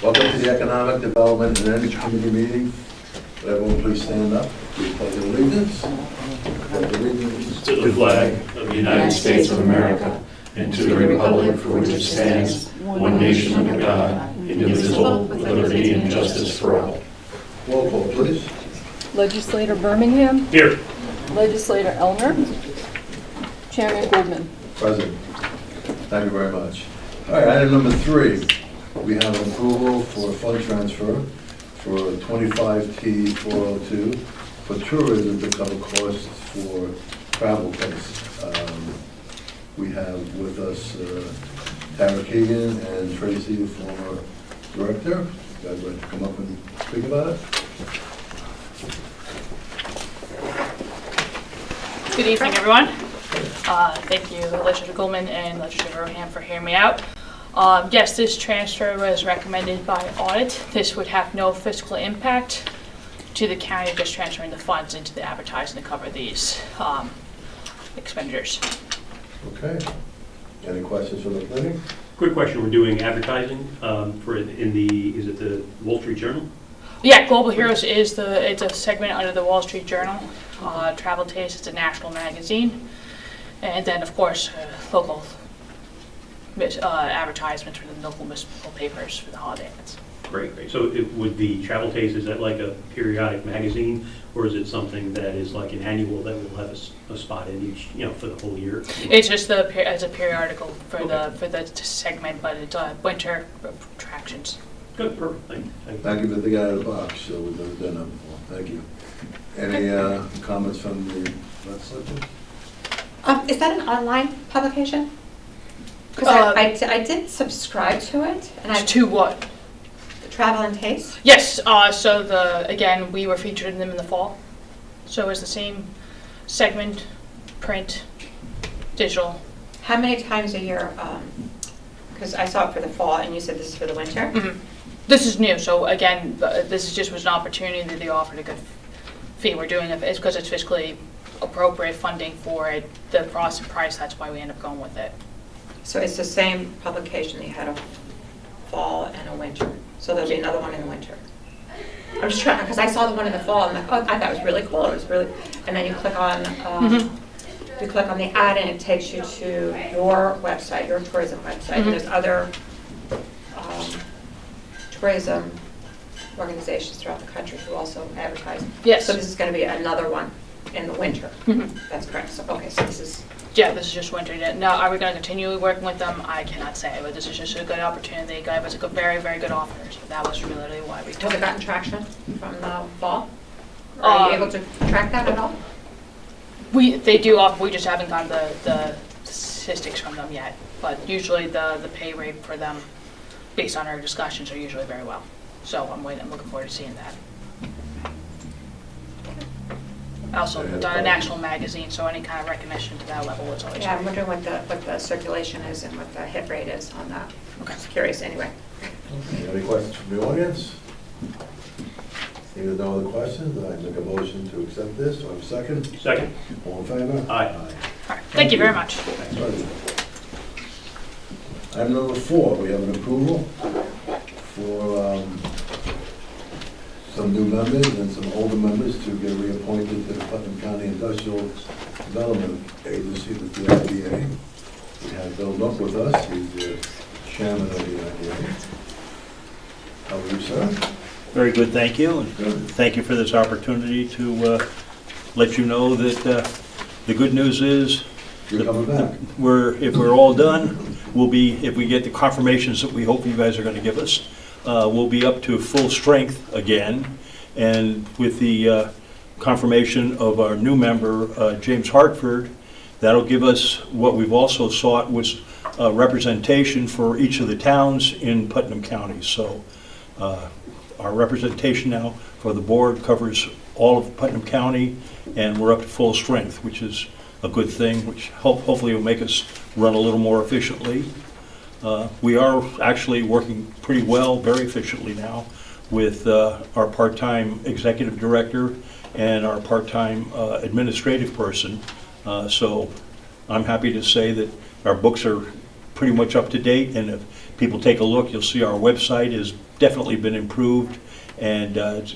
Welcome to the Economic Development and Energy Committee meeting. Would everyone please stand up? Please pledge allegiance. Pledge allegiance To the flag of the United States of America and to the republic for which it stands, one nation under God, indivisible, with liberty and justice for all. Roll call, please. Legislator Birmingham, Here. Legislator Elmer, Chairman Goldman. Present. Thank you very much. All right, item number 3. We have approval for a fund transfer for 25T402 for tourism to cover costs for travel costs. We have with us Tara Keegan and Tracy, the former director. You guys like to come up and speak about it? Good evening, everyone. Thank you, Legislator Goldman and Legislator Birmingham, for hearing me out. Yes, this transfer was recommended by Audit. This would have no fiscal impact to the county, just transferring the funds into the advertising to cover these expenditures. Okay. Any questions from the committee? Quick question, we're doing advertising is it the Wall Street Journal? Yeah, Global Heroes it's a segment under the Wall Street Journal. Travel Taste, it's a national magazine. And then, of course, local advertisements for the local municipal papers for the holiday events. Great. So would the Travel Taste, is that like a periodic magazine, or is it something that is like an annual that will have a spot in each, for the whole year? It's just as a periodical for the segment, but it's winter attractions. Good, perfect. Thank you. Thank you for thinking out of the box, so we've never done that before. Thank you. Any comments from the legislature? Is that an online publication? Because I did subscribe to it, and I To what? Travel and Taste. Yes. So again, we were featured in them in the fall. So it's the same segment, print, digital. How many times a year? Because I saw it for the fall, and you said this is for the winter. Mm-hmm. This is new. So again, this was an opportunity that they offered a good fee. We're doing it because it's fiscally appropriate funding for it. The price. That's why we end up going with it. So it's the same publication that you had a fall and a winter. So there'll be another one in the winter. I'm just trying, because I saw the one in the fall, and I thought it was really cool. It was really, and then you click on you click on the ad, and it takes you to your website, your tourism website. And there's other tourism organizations throughout the country who also advertise. Yes. So this is going to be another one in the winter. That's correct. So okay, so this is. Yeah, this is just winter. Now, are we going to continue working with them? I cannot say, but this is just a good opportunity. It was a good, very, very good offer. So that was really why we took Has it. it gotten traction from the fall? Are you able to track that at all? They do offer. We just haven't gotten the statistics from them yet. But usually the pay rate for them, based on our discussions, are usually very well. So I'm looking forward to seeing that. Also done a national magazine, so any kind of recognition to that level is always Yeah, I'm great. wondering what the circulation is and what the hit rate is on that. Okay. Just curious anyway. Any questions from the audience? Seeing no other questions, I make a motion to accept this. Do I have a second? Second? All in favor? Aye. All right. Thank you very much. Thanks, President. Item number 4, we have an approval for some new members and some older members to get reappointed to the Putnam County Industrial Development Agency, the IDA. We have Bill Nulk with us. He's the chairman of the IDA. How are you, sir? Very good, thank you. And Good. thank you for this opportunity to let you know that the good news is You're coming back. if we're all done, if we get the confirmations that we hope you guys are going to give us, we'll be up to full strength again. And with the confirmation of our new member, James Hartford, that'll give us what we've also sought was representation for each of the towns in Putnam County. So our representation now for the board covers all of Putnam County, and we're up to full strength, which is a good thing, which hopefully will make us run a little more efficiently. We are actually working pretty well, very efficiently now, with our part-time executive director and our part-time administrative person. So I'm happy to say that our books are pretty much up to date, and if people take a look, you'll see our website is definitely been improved, and it's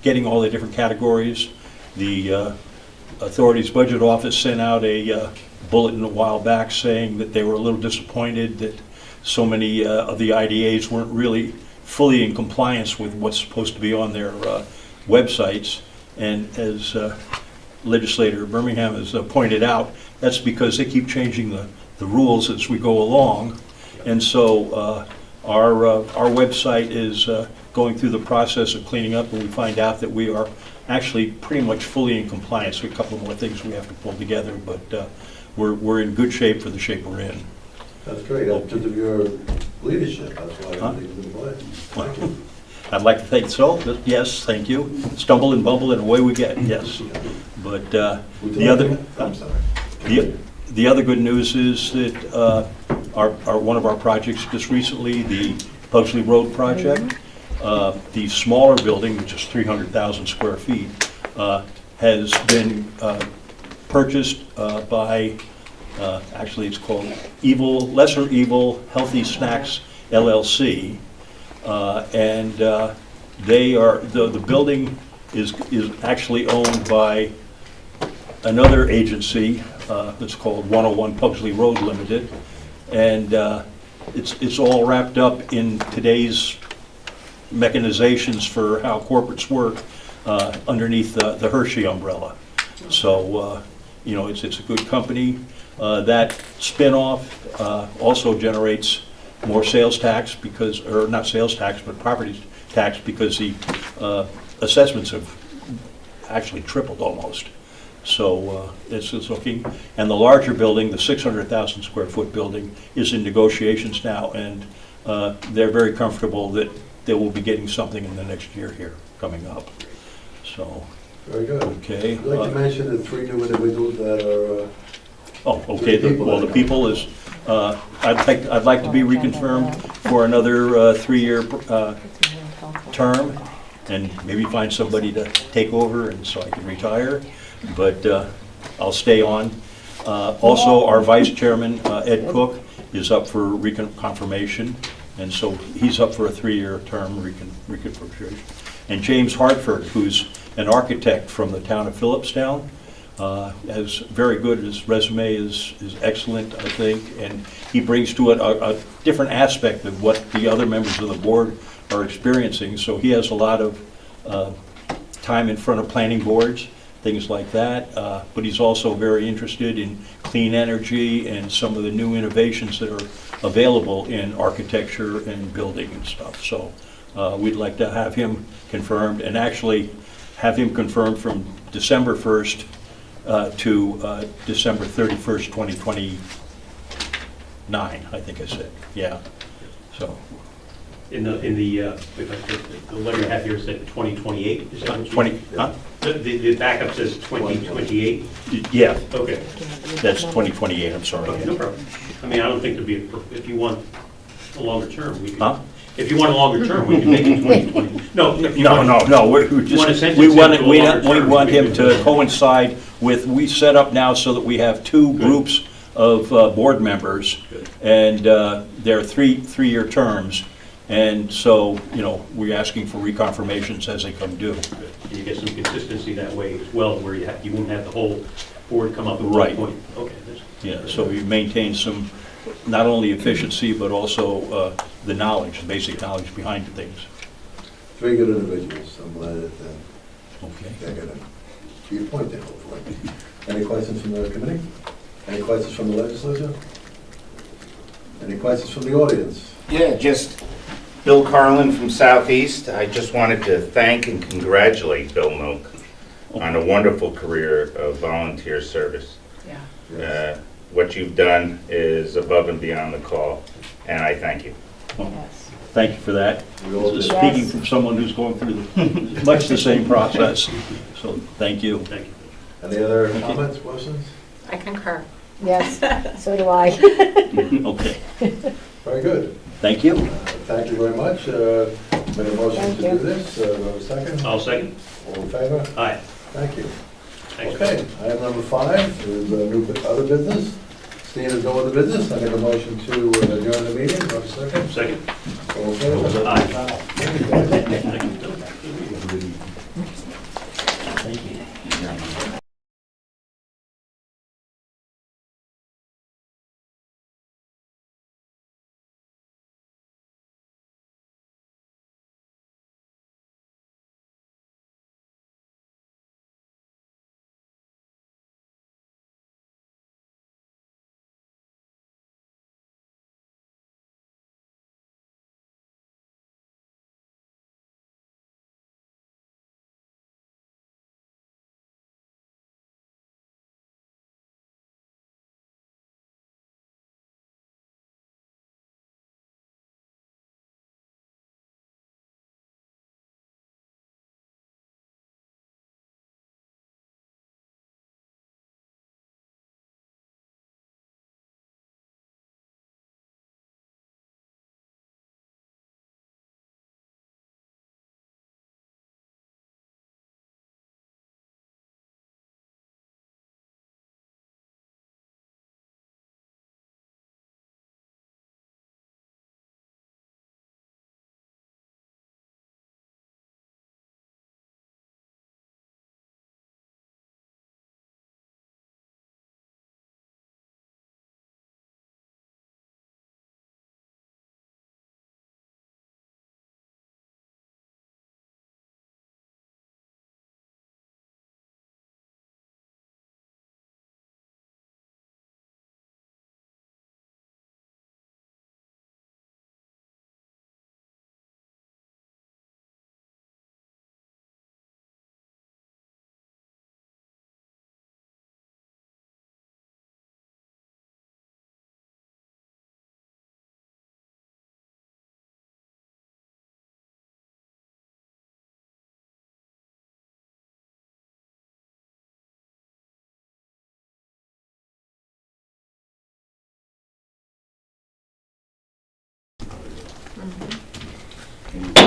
getting all the different categories. The Authority's Budget Office sent out a bulletin a while back saying that they were a little disappointed that so many of the IDAs weren't really fully in compliance with what's supposed to be on their websites. And as Legislator Birmingham has pointed out, that's because they keep changing the rules as we go along. And so our website is going through the process of cleaning up, and we find out that we are actually pretty much fully in compliance with a couple more things we have to pull together, but we're in good shape for the shape we're in. That's great, because of your leadership, that's why I'm leading the way. Thank you. I'd like to think so, but yes, thank you. Stumble and bumble and away we get, yes. But the other... I'm sorry. The other good news is that one of our projects just recently, the Pugsley Road project, the smaller building, which is 300,000 square feet, has been purchased by, actually it's called Lesser Evil Healthy Snacks LLC, and they are the building is actually owned by another agency that's called 101 Pugsley Road Limited, and it's all wrapped up in today's mechanizations for how corporates work underneath the Hershey umbrella. So it's a good company. That spin-off also generates more sales tax because, or not sales tax, but property tax, because the assessments have actually tripled almost. So it's looking, and the larger building, the 600,000 square foot building, is in negotiations now, and they're very comfortable that they will be getting something in the next year here coming up. So, Very good. okay. I'd like to mention the 3 new individuals that are... Oh, okay. Well, the people is, I'd like to be reconfirmed for another 3-year term, and maybe find somebody to take over, and so I can retire. But I'll stay on. Also, our vice chairman, Ed Cooke, is up for reconfirmation, and so he's up for a 3-year term reconfirmation. And James Hartford, who's an architect from the town of Phillipstown, is very good. His resume is excellent, I think, and he brings to it a different aspect of what the other members of the board are experiencing. So he has a lot of time in front of planning boards, things like that, but he's also very interested in clean energy and some of the new innovations that are available in architecture and building and stuff. So we'd like to have him confirmed, and actually have him confirmed from December 1st to December 31st, 2029, I think I said, yeah. So. In the letter you have here said 2028, is that what you? 20, huh? The backup says 2028? Yeah, Okay. that's 2028, I'm sorry. Okay, no problem. I mean, I don't think there'd be, if you want a longer term, we could. Huh? If you want a longer term, we can make it 2020. No, if you No, want- no, we want to just, sentence we him want, to a we longer term, want we him can to do that. coincide with, we set up now so that we have 2 groups of board members, Good. and they're 3-year terms, and so, we're asking for reconfirmations as they come due. Good. And you get some consistency that way as well, where you won't have the whole board come up at Right. one point. Okay, that's Yeah, so we maintain some, not only efficiency, but also the knowledge, the basic knowledge behind things. 3 good individuals. I'm glad that Okay. they're going to be appointed, hopefully. Any questions from the committee? Any questions from the legislature? Any questions from the audience? Yeah, just Bill Carlin from Southeast. I just wanted to thank and congratulate Bill Nulk on a wonderful career of volunteer service. Yeah. Yes. What you've done is above and beyond the call, and I thank you. Thank you for that. We all This is do. speaking from someone who's going through much the same process, so thank you. Thank you. Any other comments, questions? I concur. Yes, so do I. Okay, Very good. thank you. Thank you very much. Made a motion Thank to you. do this. Do I have a second? I'll second. All in favor? Aye. Thank you. Thanks. Okay, item number 5 is other business. Seeing as no other business, I make a motion to adjourn the meeting. Do I have a second? Second. All in favor? Aye.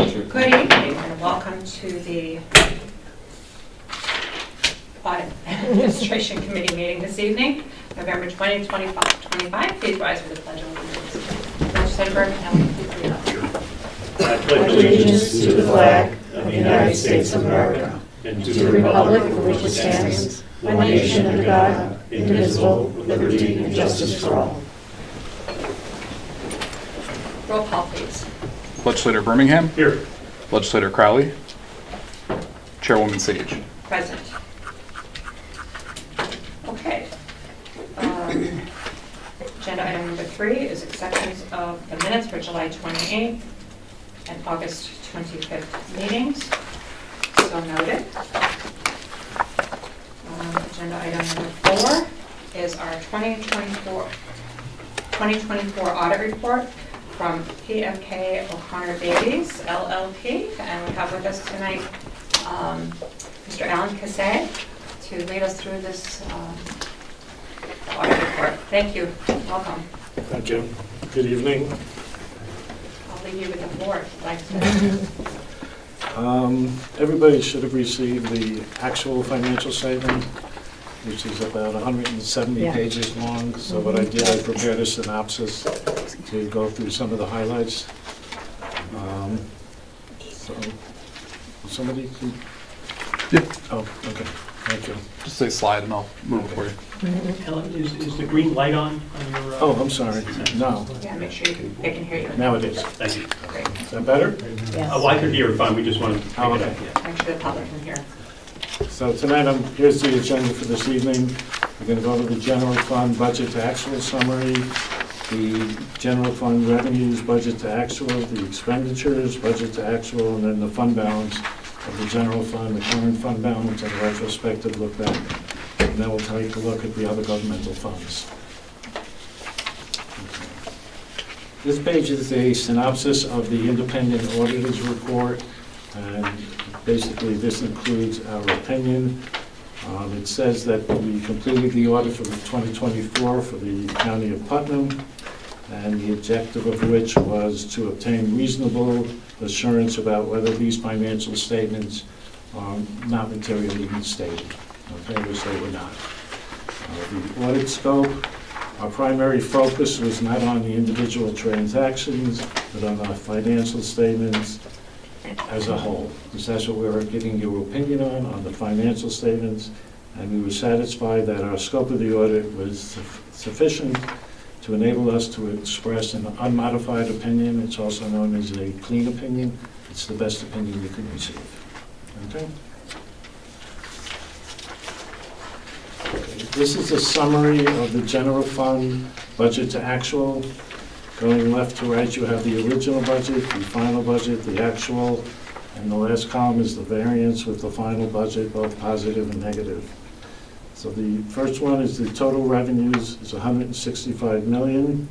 Good evening and welcome to the Audit and Administration Committee meeting this evening, November 20, 2025. Please rise for the Pledge of Allegiance. Legislator Bergen, please read up. I pledge allegiance to the flag of the United States of America and to the republic for which it stands, one nation under God, indivisible, with liberty and justice for all. Roll call, please. Legislator Birmingham. Here. Legislator Crowley. Chairwoman Sage. Present. Okay. Agenda item number 3 is acceptance of the minutes for July 28th and August 25th meetings. So noted. Agenda item number 4 is our 2024 audit report from PMK O'Connor Davies, LLP. And we have with us tonight Mr. Alan Cassay to lead us through this audit report. Thank you. Welcome. Thank you. Good evening. I'll leave you with the floor if you'd like to. Everybody should have received the actual financial statement, which is about 170 Yeah. pages long. So what I did, I prepared a synopsis to go through some of the highlights. So somebody can... Yeah. Oh, okay. Thank you. Just say slide and I'll move it for you. Ellen, is the green light on your? Oh, I'm sorry. No, Yeah, make sure they can hear you. now it is. Thank you. Great. Is that better? Yes. Oh, I could hear it fine, we just wanted to pick Oh, it up. okay. Yeah. Make sure the public can hear. So tonight, here's the agenda for this evening. We're going to go over the general fund budget to actual summary, the general fund revenues budget to actual, the expenditures budget to actual, and then the fund balance of the general fund, the current fund balance, and a retrospective look back. And then we'll take a look at the other governmental funds. This page is a synopsis of the independent auditor's report, and basically this includes our opinion. It says that we completed the audit for 2024 for the County of Putnam, and the objective of which was to obtain reasonable assurance about whether these financial statements are not materially misstated. Okay, which they were not. The audit scope, our primary focus was not on the individual transactions, but on our financial statements as a whole. Because that's what we were getting your opinion on the financial statements, and we were satisfied that our scope of the audit was sufficient to enable us to express an unmodified opinion. It's also known as a clean opinion. It's the best opinion you can receive. Okay? This is a summary of the general fund budget to actual. Going left to right, you have the original budget, the final budget, the actual, and the last column is the variance with the final budget, both positive and negative. So the first one is the total revenues is $165 million,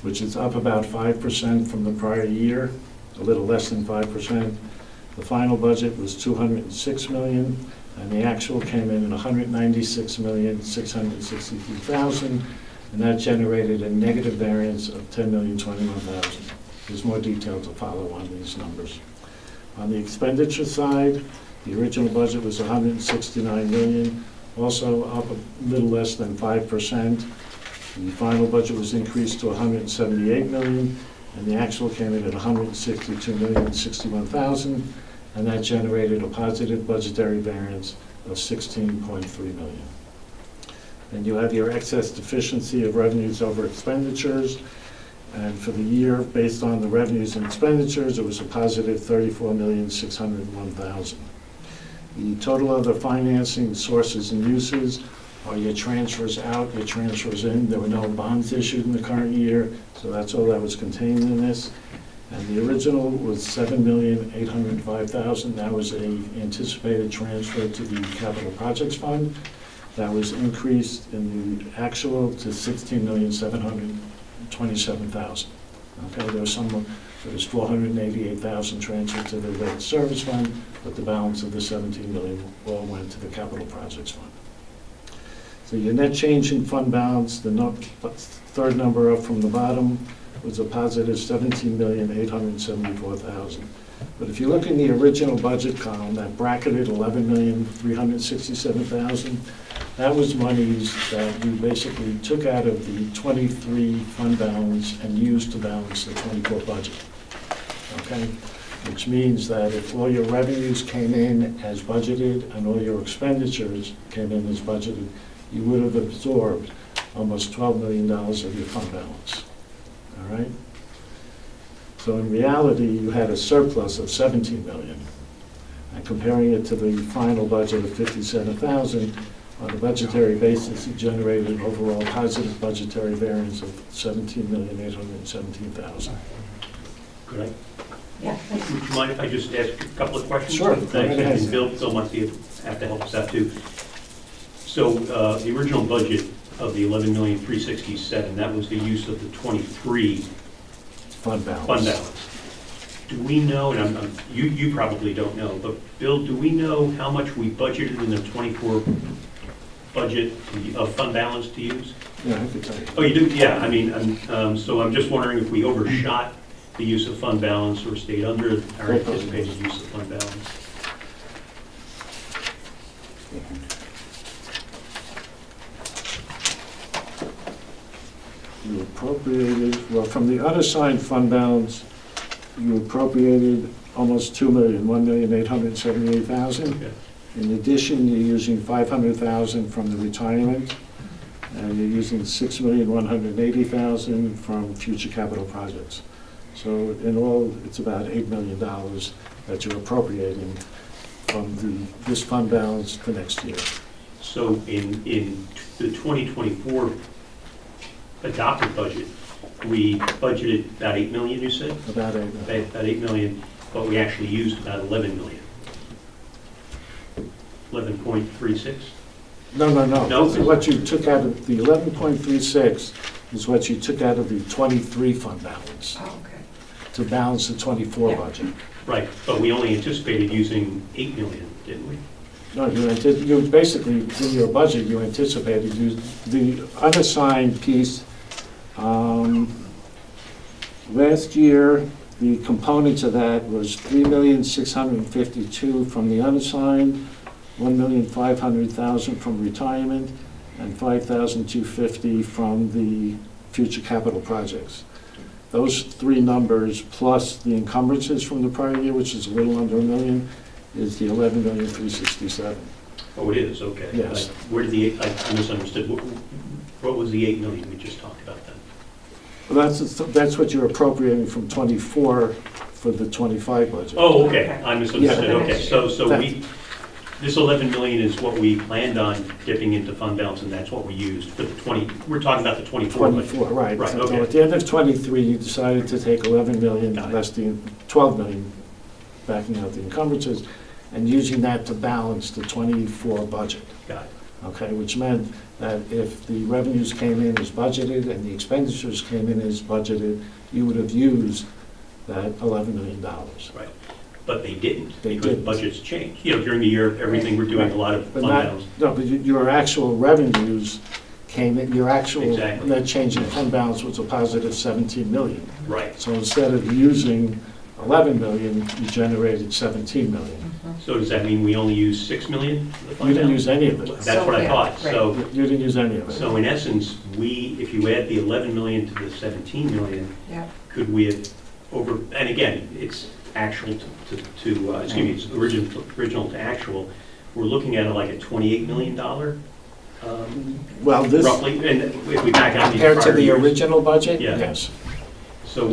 which is up about 5% from the prior year, a little less than 5%. The final budget was $206 million, and the actual came in at $196,663,000, and that generated a negative variance of $10,021,000. There's more detail to follow on these numbers. On the expenditure side, the original budget was $169 million, also up a little less than 5%. The final budget was increased to $178 million, and the actual came in at $162,061,000, and that generated a positive budgetary variance of $16.3 million. And you have your excess deficiency of revenues over expenditures, and for the year, based on the revenues and expenditures, it was a positive $34,601,000. The total other financing sources and uses are your transfers out, your transfers in. There were no bonds issued in the current year, so that's all that was contained in this. And the original was $7,805,000. That was an anticipated transfer to the Capital Projects Fund. That was increased in the actual to $16,727,000. Okay, there was $488,000 transferred to the Debt Service Fund, but the balance of the $17 million all went to the Capital Projects Fund. So your net change in fund balance, the third number up from the bottom, was a positive $17,874,000. But if you look in the original budget column, that bracketed $11,367,000, that was monies that we basically took out of the 23 fund balance and used to balance the 24 budget. Okay? Which means that if all your revenues came in as budgeted and all your expenditures came in as budgeted, you would have absorbed almost $12 million of your fund balance. All right? So in reality, you had a surplus of 17 million. And comparing it to the final budget of 57,000, on a budgetary basis, it generated an overall positive budgetary variance of 17,817,000. Could I? Yeah. Would you mind if I just ask a couple of questions? Sure. Thanks. And Bill wants to have to help us out too. So the original budget of the 11,367,000, that was the use of the 23 Fund balance. fund balance. Do we know, and you probably don't know, but Bill, do we know how much we budgeted in the 24 budget of fund balance to use? Yeah, I could tell you. Oh, you do? Yeah, I mean, so I'm just wondering if we overshot the use of fund balance or stayed under our anticipated use of fund balance. You appropriated, well, from the unassigned fund balance, you appropriated almost 2 million, 1,878,000. Okay. In addition, you're using 500,000 from the retirement, and you're using 6,180,000 from future capital projects. So in all, it's about $8 million that you're appropriating from this fund balance for next year. So in the 2024 adopted budget, we budgeted about 8 million, you said? About $8 million. About 8 million, but we actually used about 11 million. 11.36? No. No? This is what you took out of, the 11.36 is what you took out of the 23 fund balance Oh, okay. to balance the 24 Yeah. budget. Right, but we only anticipated using 8 million, didn't we? No, you basically, in your budget, you anticipated, the unassigned piece, last year, the component to that was 3,652,000 from the unassigned, 1,500,000 from retirement, and 5,250 from the future capital projects. Those three numbers, plus the encumbrances from the prior year, which is a little under $1 million, is the 11,367,000. Oh, it is, okay. Yes. Where did the, I misunderstood, what was the 8 million we just talked about then? Well, that's what you're appropriating from 24 for the 25 budget. Oh, okay, Okay. I misunderstood, Yeah. okay, so this 11 million is what we planned on dipping into fund balance, and that's what we used for the 20, we're talking about the 24 budget. 24, right. Right, So okay. at the end of 23, you decided to take 11 million, Got it. less the 12 million, backing out the encumbrances, and using that to balance the 24 budget. Got it, Okay, which meant that if the revenues came in as budgeted and the expenditures came in as budgeted, you would have used that $11 million. right. But they didn't, They because didn't. budgets changed. You know, during the year, everything, we're doing a lot of But fund not, balance. no, but your actual revenues came in, your actual Exactly. net change in fund balance was a positive 17 million. Right, So instead of using 11 million, you generated 17 million. so does that mean we only use 6 million for the fund You didn't balance? use any of it. That's what I Yeah, thought, right. so. You didn't use any of it. So in essence, if you add the 11 million to the 17 million, Yeah. could we have and again, it's actual it's original to actual, we're looking at like a $28 million, Well, this, roughly, and if we back out these compared to prior the years. original budget, Yeah. yes. So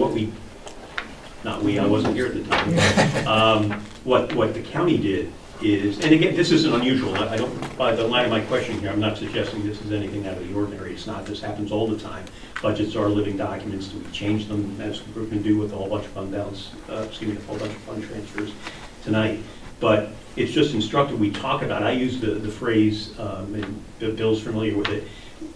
I wasn't here at the time. What the county did is, and again, this isn't unusual, I don't, by the line of my question here, I'm not suggesting this is anything out of the ordinary, it's not, this happens all the time. Budgets are living documents, we change them as we're going to do with a whole bunch of fund balance, a whole bunch of fund transfers tonight. But it's just instructive, we talk about, I use the phrase, and Bill's familiar with it,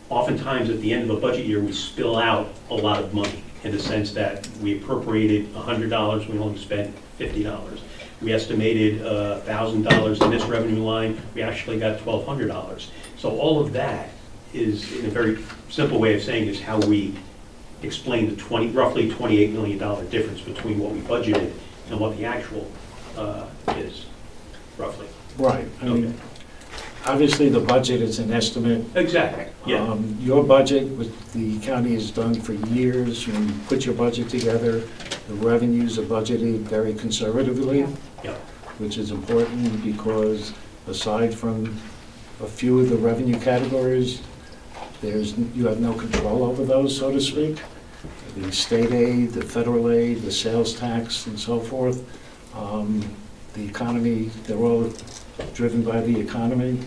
oftentimes at the end of a budget year, we spill out a lot of money in the sense that we appropriated $100, we only spent $50. We estimated $1,000 in this revenue line, we actually got $1,200. So all of that is, in a very simple way of saying, is how we explain the roughly $28 million difference between what we budgeted and what the actual is, roughly. Right. I mean, Okay. obviously, the budget is an estimate. Exactly, yeah. Your budget, which the county has done for years, when you put your budget together, the revenues are budgeted very conservatively, Yeah. which is important because aside from a few of the revenue categories, you have no control over those, so to speak. The state aid, the federal aid, the sales tax, and so forth. The economy, they're all driven by the economy.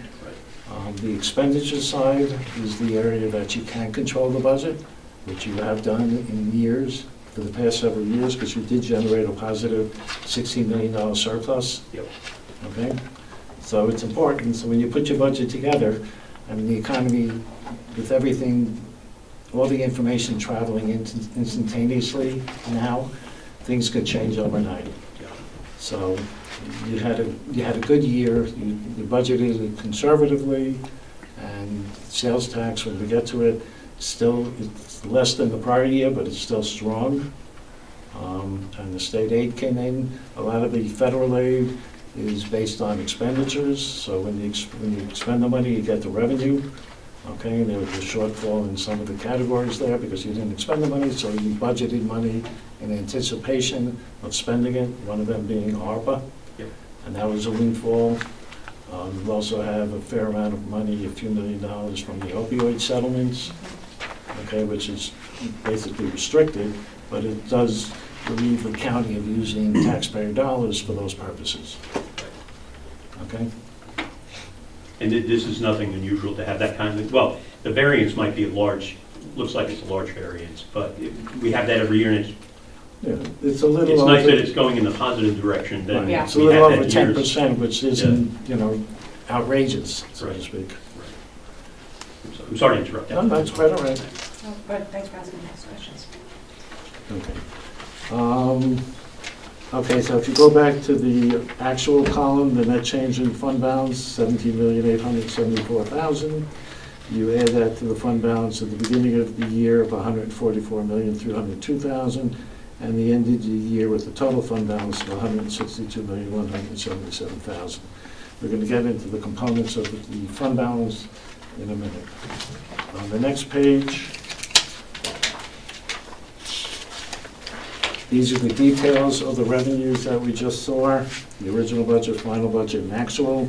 The expenditure side is the area that you can control the budget, which you have done in years, for the past several years, because you did generate a positive $16 million surplus. Yep. Okay? So it's important, so when you put your budget together, I mean, the economy, with everything, all the information traveling instantaneously now, things could change overnight. So you had a good year, you budgeted conservatively, and sales tax, when we get to it, still, it's less than the prior year, but it's still strong. And the state aid came in. A lot of the federal aid is based on expenditures, so when you expend the money, you get the revenue. Okay, and there was a shortfall in some of the categories there because you didn't expend the money, so you budgeted money in anticipation of spending it, one of them being ARPA. Yep. And that was a windfall. We also have a fair amount of money, a few $1 million from the opioid settlements, okay, which is basically restricted, but it does relieve the county of using taxpayer dollars for those purposes. Okay? And this is nothing unusual to have that kind of, well, the variance might be large, looks like it's a large variance, but we have that every year, and Yeah, it's a little it's over. nice that it's going in the positive direction. That Right. Yeah. It's a we little have over had years. 10%, which isn't, outrageous, so to Right. speak. So, I'm sorry to interrupt. No, that's quite all right. Oh, good, thanks for asking the next questions. Okay. Okay, so if you go back to the actual column, the net change in fund balance, $17,874,000. You add that to the fund balance at the beginning of the year of $144,302,000, and the end of the year with a total fund balance of $162,177,000. We're going to get into the components of the fund balance in a minute. On the next page, these are the details of the revenues that we just saw, the original budget, final budget, and actual.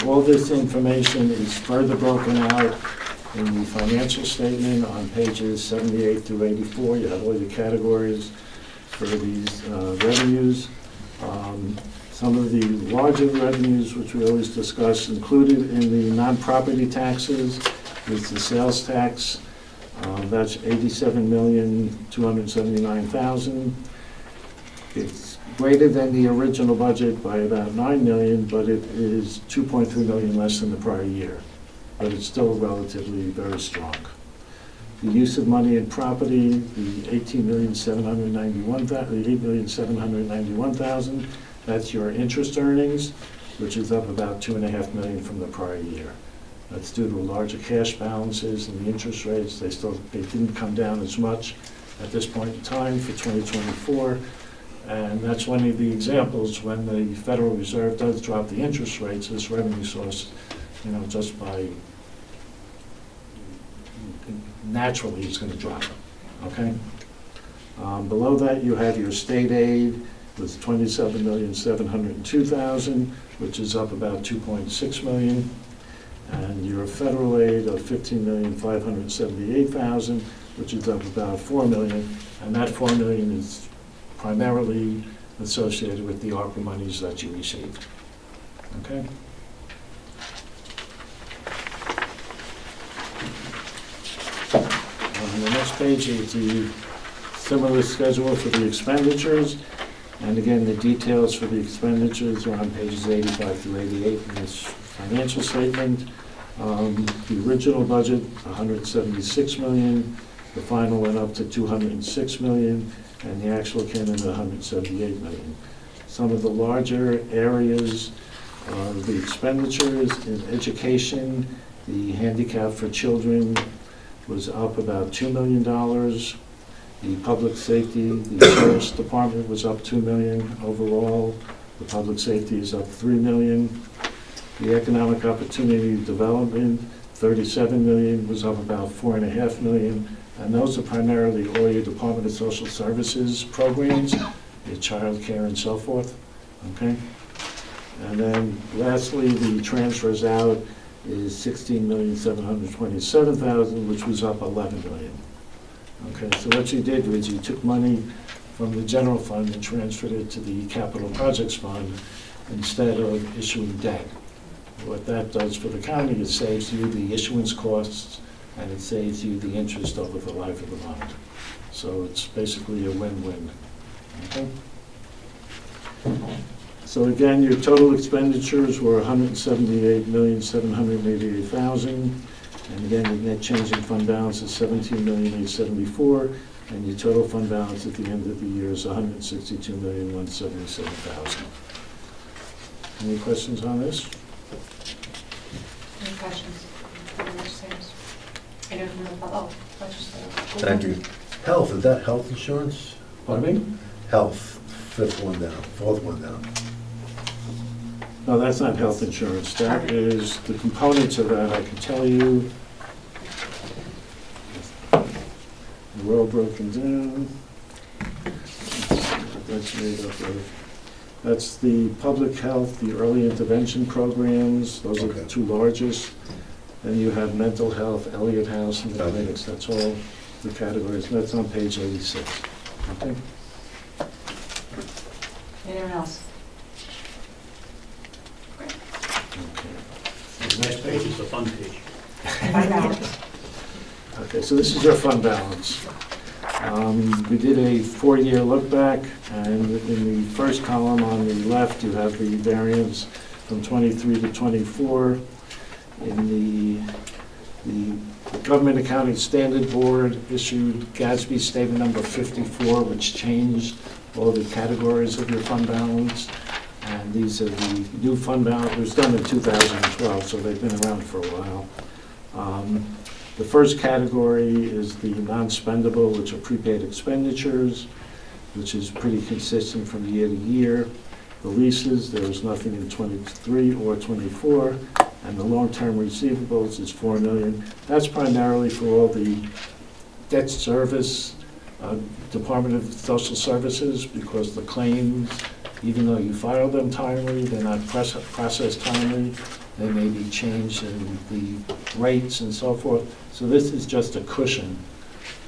All this information is further broken out in the financial statement on pages 78 through 84. You have all your categories for these revenues. Some of the larger revenues, which we always discuss, included in the non-property taxes is the sales tax. That's $87,279,000. It's greater than the original budget by about $9 million, but it is $2.3 million less than the prior year. But it's still relatively very strong. The use of money in property, the $8,791,000, that's your interest earnings, which is up about $2.5 million from the prior year. That's due to larger cash balances and the interest rates. They didn't come down as much at this point in time for 2024. And that's one of the examples when the Federal Reserve does drop the interest rates, this revenue source, just by naturally it's going to drop, okay? Below that you have your state aid with $27,702,000, which is up about $2.6 million. And your federal aid of $15,578,000, which is up about $4 million, and that $4 million is primarily associated with the ARPA monies that you received. Okay? On the next page is the similar schedule for the expenditures. And again, the details for the expenditures are on pages 85 through 88 in this financial statement. The original budget, $176 million. The final went up to $206 million, and the actual came in at $178 million. Some of the larger areas of the expenditures in education, the handicap for children, was up about $2 million. The public safety, the sheriff's department was up $2 million overall. The public safety is up $3 million. The economic opportunity development, $37 million, was up about $4.5 million. And those are primarily all your Department of Social Services programs, your child care and so forth, okay? And then lastly, the transfers out is $16,727,000, which was up $11 million. Okay, so what you did was you took money from the general fund and transferred it to the capital projects fund instead of issuing debt. What that does for the county, it saves you the issuance costs and it saves you the interest over the life of the bond. So it's basically a win-win. Okay? So again, your total expenditures were $178,788,000. And again, the net change in fund balance is $17,874,000, and your total fund balance at the end of the year is $162,177,000. Any questions on this? Any questions? I don't know. Oh, legislator. Thank you. Health, is that health insurance? Pardon me? Health, fourth one down. No, that's not health insurance. That is, the components of that, I can tell you. They're all broken down. That's made up of. That's the public health, the early intervention programs. Those are the two largest. Then you have mental health, Elliott House, and the clinics. That's all the categories. That's on page 86. Okay. Anyone else? The next page is the fund page. Okay, so this is your fund balance. We did a 4-year look back, and in the first column on the left, you have the variance from 23 to 24. In the Government Accounting Standard Board issued Gatsby Statement Number 54, which changed all the categories of your fund balance. And these are the new fund balance. It was done in 2012, so they've been around for a while. The first category is the non-spendable, which are prepaid expenditures, which is pretty consistent from year to year. The leases, there was nothing in 23 or 24, and the long-term receivables is $4 million. That's primarily for all the debt service, Department of Social Services, because the claims, even though you file them timely, they're not processed timely. They may be changed in the rates and so forth. So this is just a cushion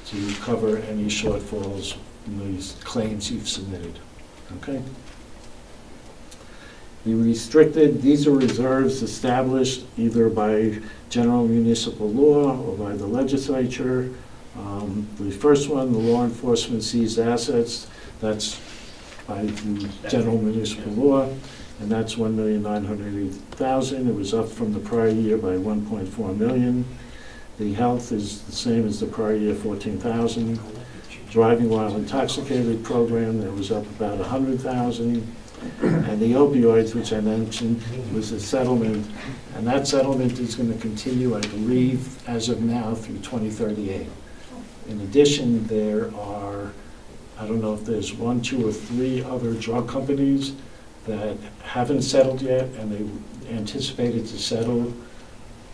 to cover any shortfalls in these claims you've submitted. Okay? The restricted, these are reserves established either by general municipal law or by the legislature. The first one, the law enforcement seized assets, that's by the general municipal law, and that's $1,980,000. It was up from the prior year by $1.4 million. The health is the same as the prior year, $14,000. Driving while intoxicated program, that was up about $100,000. And the opioids, which I mentioned, was a settlement, and that settlement is going to continue, I believe, as of now through 2038. In addition, there are, I don't know if there's 1, 2, or 3 other drug companies that haven't settled yet, and they anticipated to settle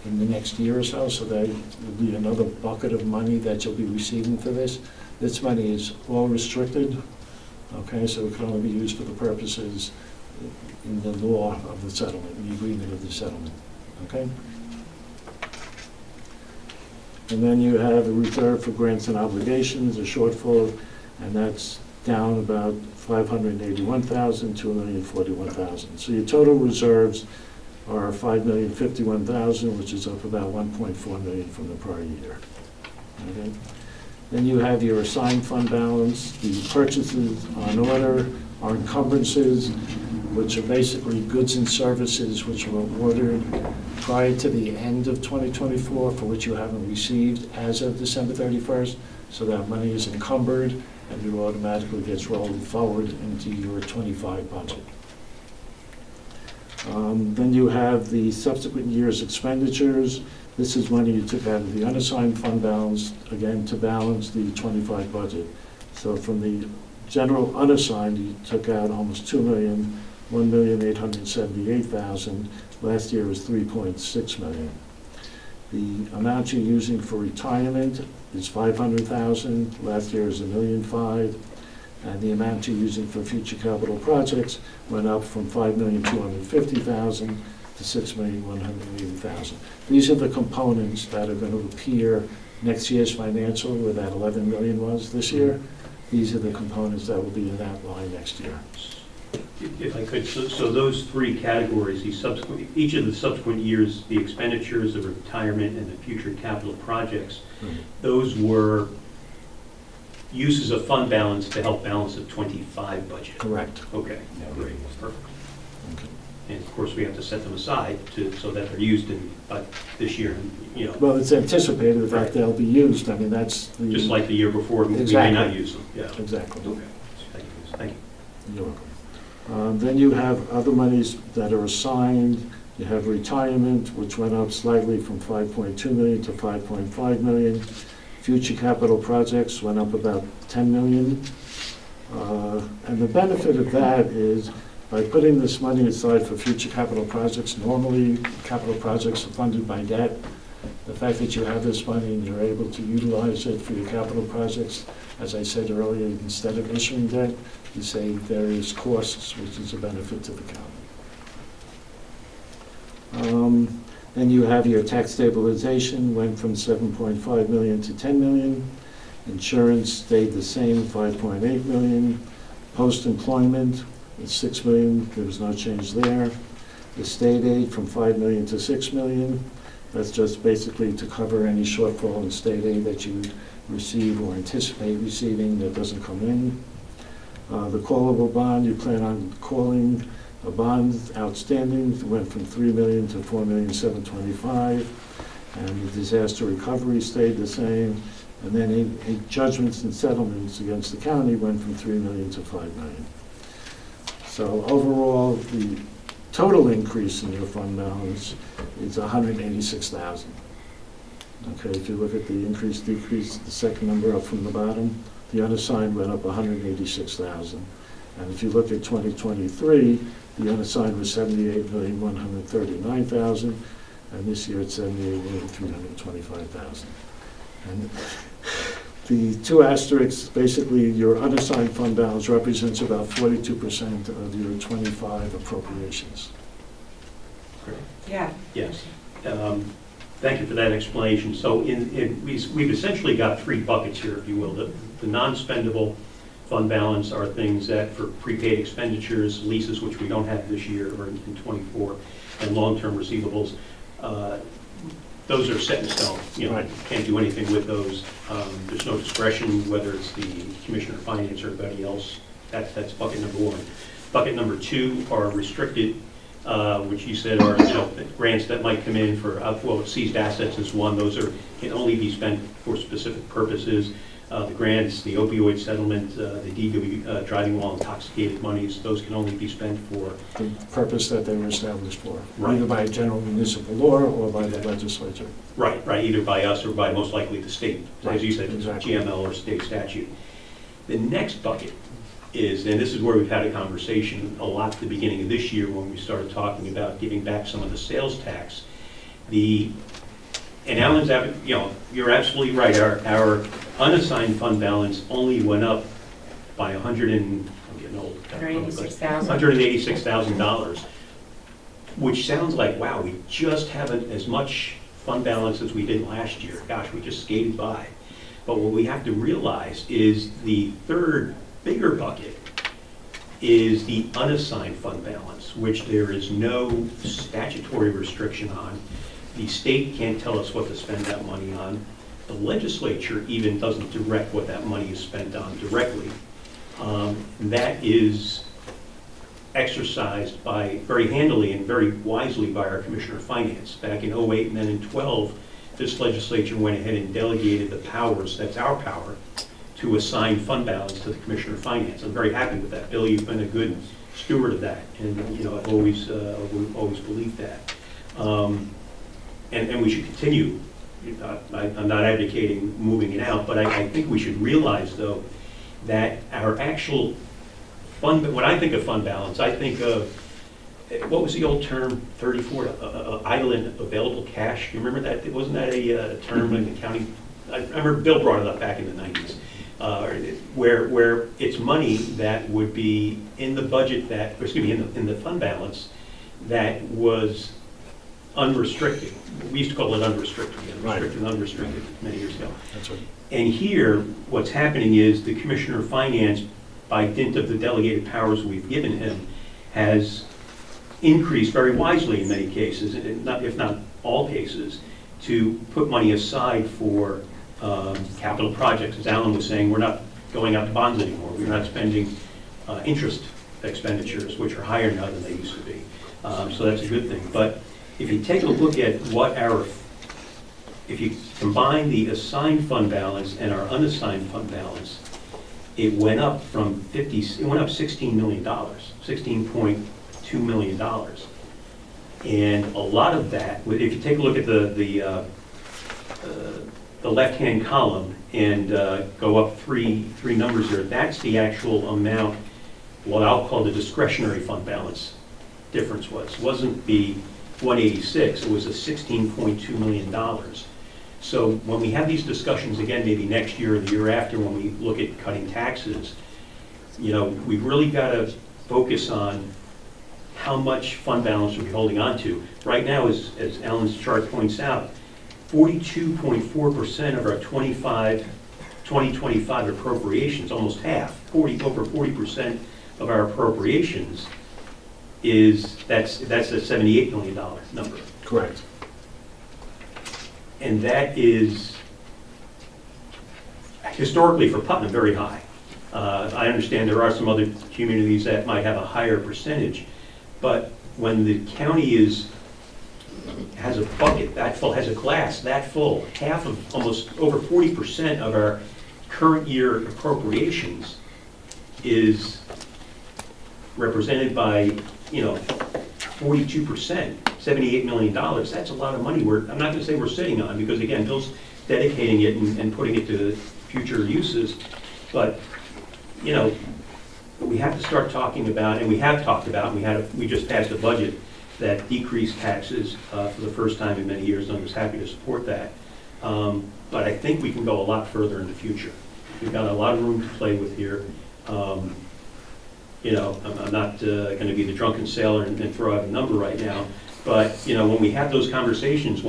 in the next year or so, so that will be another bucket of money that you'll be receiving for this. This money is all restricted, okay, so it can only be used for the purposes in the law of the settlement, the agreement of the settlement, okay? And then you have a reserve for grants and obligations, a shortfall, and that's down about $581,000 to $1,041,000. So your total reserves are $5,051,000, which is up about $1.4 million from the prior year. Okay? Then you have your assigned fund balance. The purchases on order are encumbrances, which are basically goods and services which were ordered prior to the end of 2024, for which you haven't received as of December 31st. So that money is encumbered, and it automatically gets rolled forward into your 25 budget. Then you have the subsequent year's expenditures. This is money you took out of the unassigned fund balance, again, to balance the '25 budget. So from the general unassigned, you took out almost $2 million, $1,878,000. Last year was $3.6 million. The amount you're using for retirement is $500,000. Last year was $1.5 million. And the amount you're using for future capital projects went up from $5,250,000 to $6,180,000. These are the components that are going to appear next year's financial, where that $11 million was this year. These are the components that will be in that line next year. If I could, so those three categories, each of the subsequent years, the expenditures, the retirement, and the future capital projects, those were uses of fund balance to help balance the '25 budget. Correct. Okay, great, perfect. Okay. And of course, we have to set them aside so that they're used this year, Well, it's anticipated that they'll be used. I mean, that's the... just like the year before, we may Exactly. not use them. Yeah. Exactly. Okay, thank you. You're welcome. Then you have other monies that are assigned. You have retirement, which went up slightly from $5.2 million to $5.5 million. Future capital projects went up about $10 million. And the benefit of that is by putting this money aside for future capital projects, normally capital projects are funded by debt. The fact that you have this money and you're able to utilize it for your capital projects, as I said earlier, instead of issuing debt, you save various costs, which is a benefit to the county. Then you have your tax stabilization, went from $7.5 million to $10 million. Insurance stayed the same, $5.8 million. Post-employment, $6 million, there was no change there. The state aid from $5 million to $6 million. That's just basically to cover any shortfall in state aid that you receive or anticipate receiving that doesn't come in. The callable bond, you plan on calling a bond outstanding, went from $3 million to $4,725,000. And the disaster recovery stayed the same. And then judgments and settlements against the county went from $3 million to $5 million. So overall, the total increase in your fund balance is $186,000. Okay, if you look at the increase, decrease, the second number up from the bottom, the unassigned went up $186,000. And if you look at 2023, the unassigned was $78,139,000, and this year it's $78,325,000. And the two asterisks, basically your unassigned fund balance represents about 42% of your '25 appropriations. Yeah. Yes. Thank you for that explanation. So we've essentially got three buckets here, if you will. The non-spendable fund balance are things that for prepaid expenditures, leases, which we don't have this year or in '24, and long-term receivables. Those are set in stone. Right. Can't do anything with those. There's no discretion, whether it's the Commissioner of Finance or anybody else. That's bucket number one. Bucket number two are restricted, which you said are grants that might come in for, seized assets is one. Those can only be spent for specific purposes. The grants, the opioid settlement, the DW driving while intoxicated monies, those can only be spent for The purpose that they were established for, Right. either by a general municipal law or by the legislature. right, either by us or by most likely the state, as you said, Exactly. GML or state statute. The next bucket is, and this is where we've had a conversation a lot at the beginning of this year when we started talking about giving back some of the sales tax. And Alan's, you're absolutely right. Our unassigned fund balance only went up by $186,000, which sounds like, wow, we just haven't as much fund balance as we did last year. Gosh, we just skated by. But what we have to realize is the third bigger bucket is the unassigned fund balance, which there is no statutory restriction on. The state can't tell us what to spend that money on. The legislature even doesn't direct what that money is spent on directly. That is exercised very handily and very wisely by our Commissioner of Finance. Back in '08 and then in '12, this legislature went ahead and delegated the powers, that's our power, to assign fund balance to the Commissioner of Finance. I'm very happy with that. Bill, you've been a good steward of that, and I've always believed that. and we should continue. I'm not advocating moving it out, but I think we should realize, though, that our actual fund, when I think of fund balance, I think of, what was the old term, 34, idle and available cash? You remember that? Wasn't that a term in the county? I remember Bill brought it up back in the 90s, where it's money that would be in the budget that, excuse me, in the fund balance that was unrestricted. We used to call it unrestricted, unrestricted, Right. unrestricted many years ago. That's right. And here, what's happening is the Commissioner of Finance, by dint of the delegated powers we've given him, has increased very wisely in many cases, if not all cases, to put money aside for capital projects. As Alan was saying, we're not going out to bonds anymore. We're not spending interest expenditures, which are higher now than they used to be. So that's a good thing. But if you take a look at what if you combine the assigned fund balance and our unassigned fund balance, it went up from it went up $16 million, $16.2 million. And a lot of that, if you take a look at the left-hand column and go up three numbers there, that's the actual amount, what I'll call the discretionary fund balance difference was. It wasn't the 186, it was a $16.2 million. So when we have these discussions again, maybe next year or the year after, when we look at cutting taxes, we've really got to focus on how much fund balance we're holding on to. Right now, as Alan's chart points out, 42.4% of our 2025 appropriations, almost half, over 40% of our appropriations that's a $78 million number. Correct. And that is, historically for Putnam, very high. I understand there are some other communities that might have a higher percentage, but when the county has a bucket that full, has a glass that full, half of, almost over 40% of our current year appropriations is represented by, 42%, $78 million. That's a lot of money. I'm not going to say we're sitting on, because again, Bill's dedicating it and putting it to future uses. But, we have to start talking about, and we have talked about, we just passed a budget that decreased taxes for the first time in many years, and I was happy to support that. But I think we can go a lot further in the future. We've got a lot of room to play with here. I'm not going to be the drunken sailor and throw out a number right now, but when we have those conversations,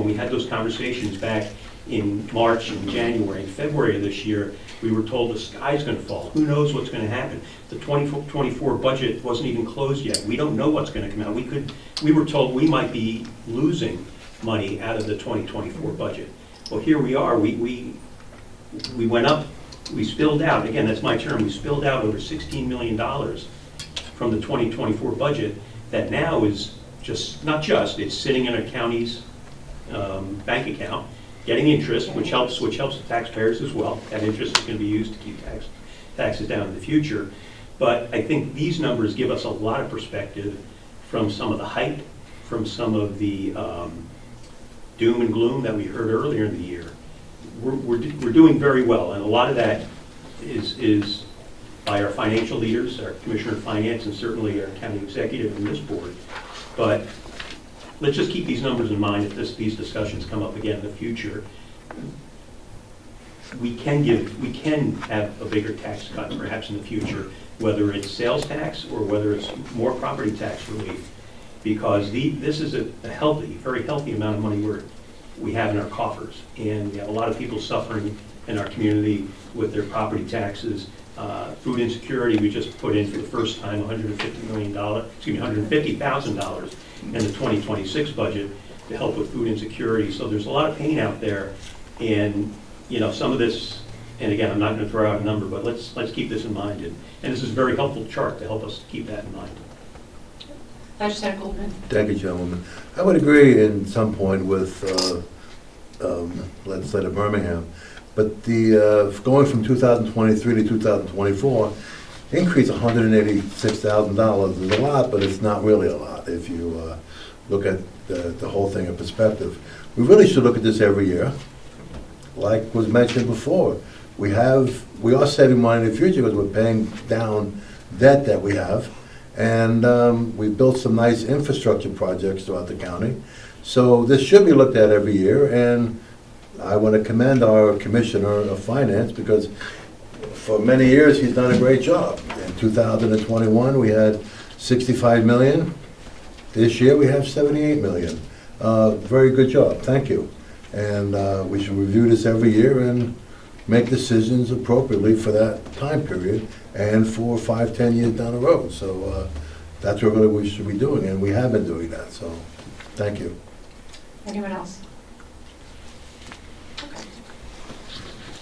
back in March and January and February of this year, we were told the sky's going to fall. Who knows what's going to happen? The 2024 budget wasn't even closed yet. We don't know what's going to come out. We were told we might be losing money out of the 2024 budget. Well, here we are. We went up. We spilled out. Again, that's my term. We spilled out over $16 million from the 2024 budget that now is it's sitting in a county's bank account, getting interest, which helps the taxpayers as well. That interest is going to be used to keep taxes down in the future. But I think these numbers give us a lot of perspective from some of the hype, from some of the doom and gloom that we heard earlier in the year. We're doing very well, and a lot of that is by our financial leaders, our Commissioner of Finance, and certainly our county executive and this board. But let's just keep these numbers in mind if these discussions come up again in the future. We can have a bigger tax cut perhaps in the future, whether it's sales tax or whether it's more property tax relief, because this is a very healthy amount of money we have in our coffers, and we have a lot of people suffering in our community with their property taxes. Food insecurity, we just put in for the first time $150,000 in the 2026 budget to help with food insecurity. So there's a lot of pain out there, and some of this, and again, I'm not going to throw out a number, but let's keep this in mind, and this is a very helpful chart to help us keep that in mind. Legislator Goldman. Thank you, gentlemen. I would agree in some point with Legislator Birmingham, but the going from 2023 to 2024, increase $186,000 is a lot, but it's not really a lot. if you look at the whole thing in perspective. We really should look at this every year. Like was mentioned before, we are saving money in the future because we're paying down debt that we have. And we've built some nice infrastructure projects throughout the county. So this should be looked at every year, and I want to commend our Commissioner of Finance because for many years he's done a great job. In 2021, we had 65 million. This year we have 78 million. Very good job, thank you. And we should review this every year and make decisions appropriately for that time period and for 5, 10 years down the road. So that's what really we should be doing, and we have been doing that, so thank you. Anyone else? Okay.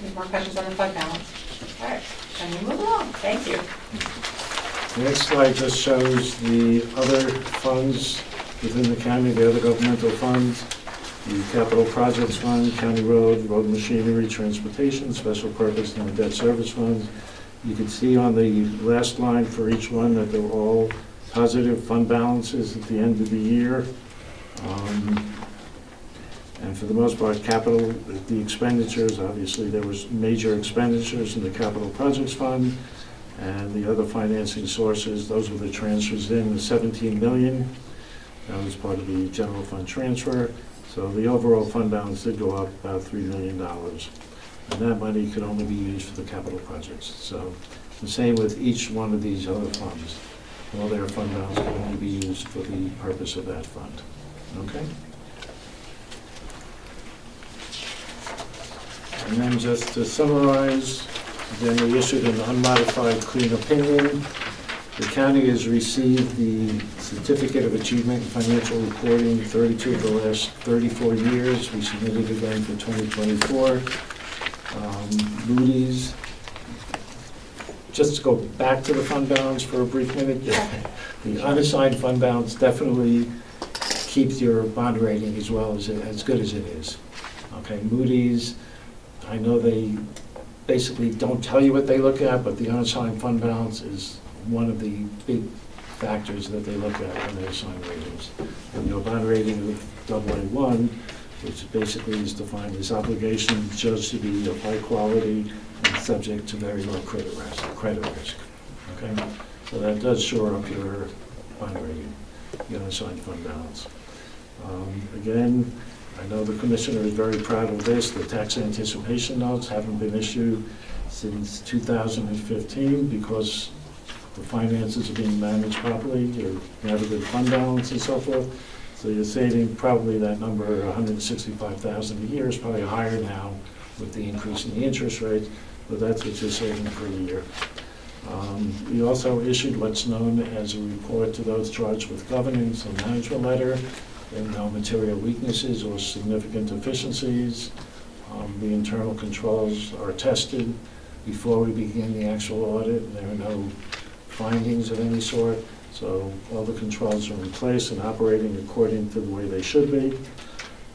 Any more questions on the fund balance? All right, then we move along. Thank you. The next slide just shows the other funds within the county, the other governmental funds, the capital projects fund, county road machinery, transportation, special purpose, and the debt service funds. You can see on the last line for each one that they're all positive fund balances at the end of the year. And for the most part, capital, the expenditures, obviously there was major expenditures in the capital projects fund, and the other financing sources, those were the transfers in, the 17 million. That was part of the general fund transfer. So the overall fund balance did go up about $3 million. And that money could only be used for the capital projects. So the same with each one of these other funds. All their fund balance can only be used for the purpose of that fund. Okay? And then just to summarize, then we issued an unmodified clean opinion. The county has received the Certificate of Achievement in Financial Reporting 32 of the last 34 years. We submitted again for 2024. Moody's, just to go back to the fund balance for a brief minute, the unassigned fund balance definitely keeps your bond rating as well as good as it is. Okay, Moody's, I know they basically don't tell you what they look at, but the unassigned fund balance is one of the big factors that they look at when they assign ratings. And your bond rating of AA1, which basically is defined as obligation judged to be of high quality and subject to very low credit risk. Okay, so that does shore up your bond rating, your unassigned fund balance. Again, I know the commissioner is very proud of this. The tax anticipation notes haven't been issued since 2015 because the finances are being managed properly. You have a good fund balance and so forth. So you're saving probably that number, $165,000 a year, is probably higher now with the increase in the interest rate, but that's what you're saving per year. We also issued what's known as a report to those charged with governance, a management letter. There are no material weaknesses or significant deficiencies. The internal controls are tested before we begin the actual audit. There are no findings of any sort. So all the controls are in place and operating according to the way they should be.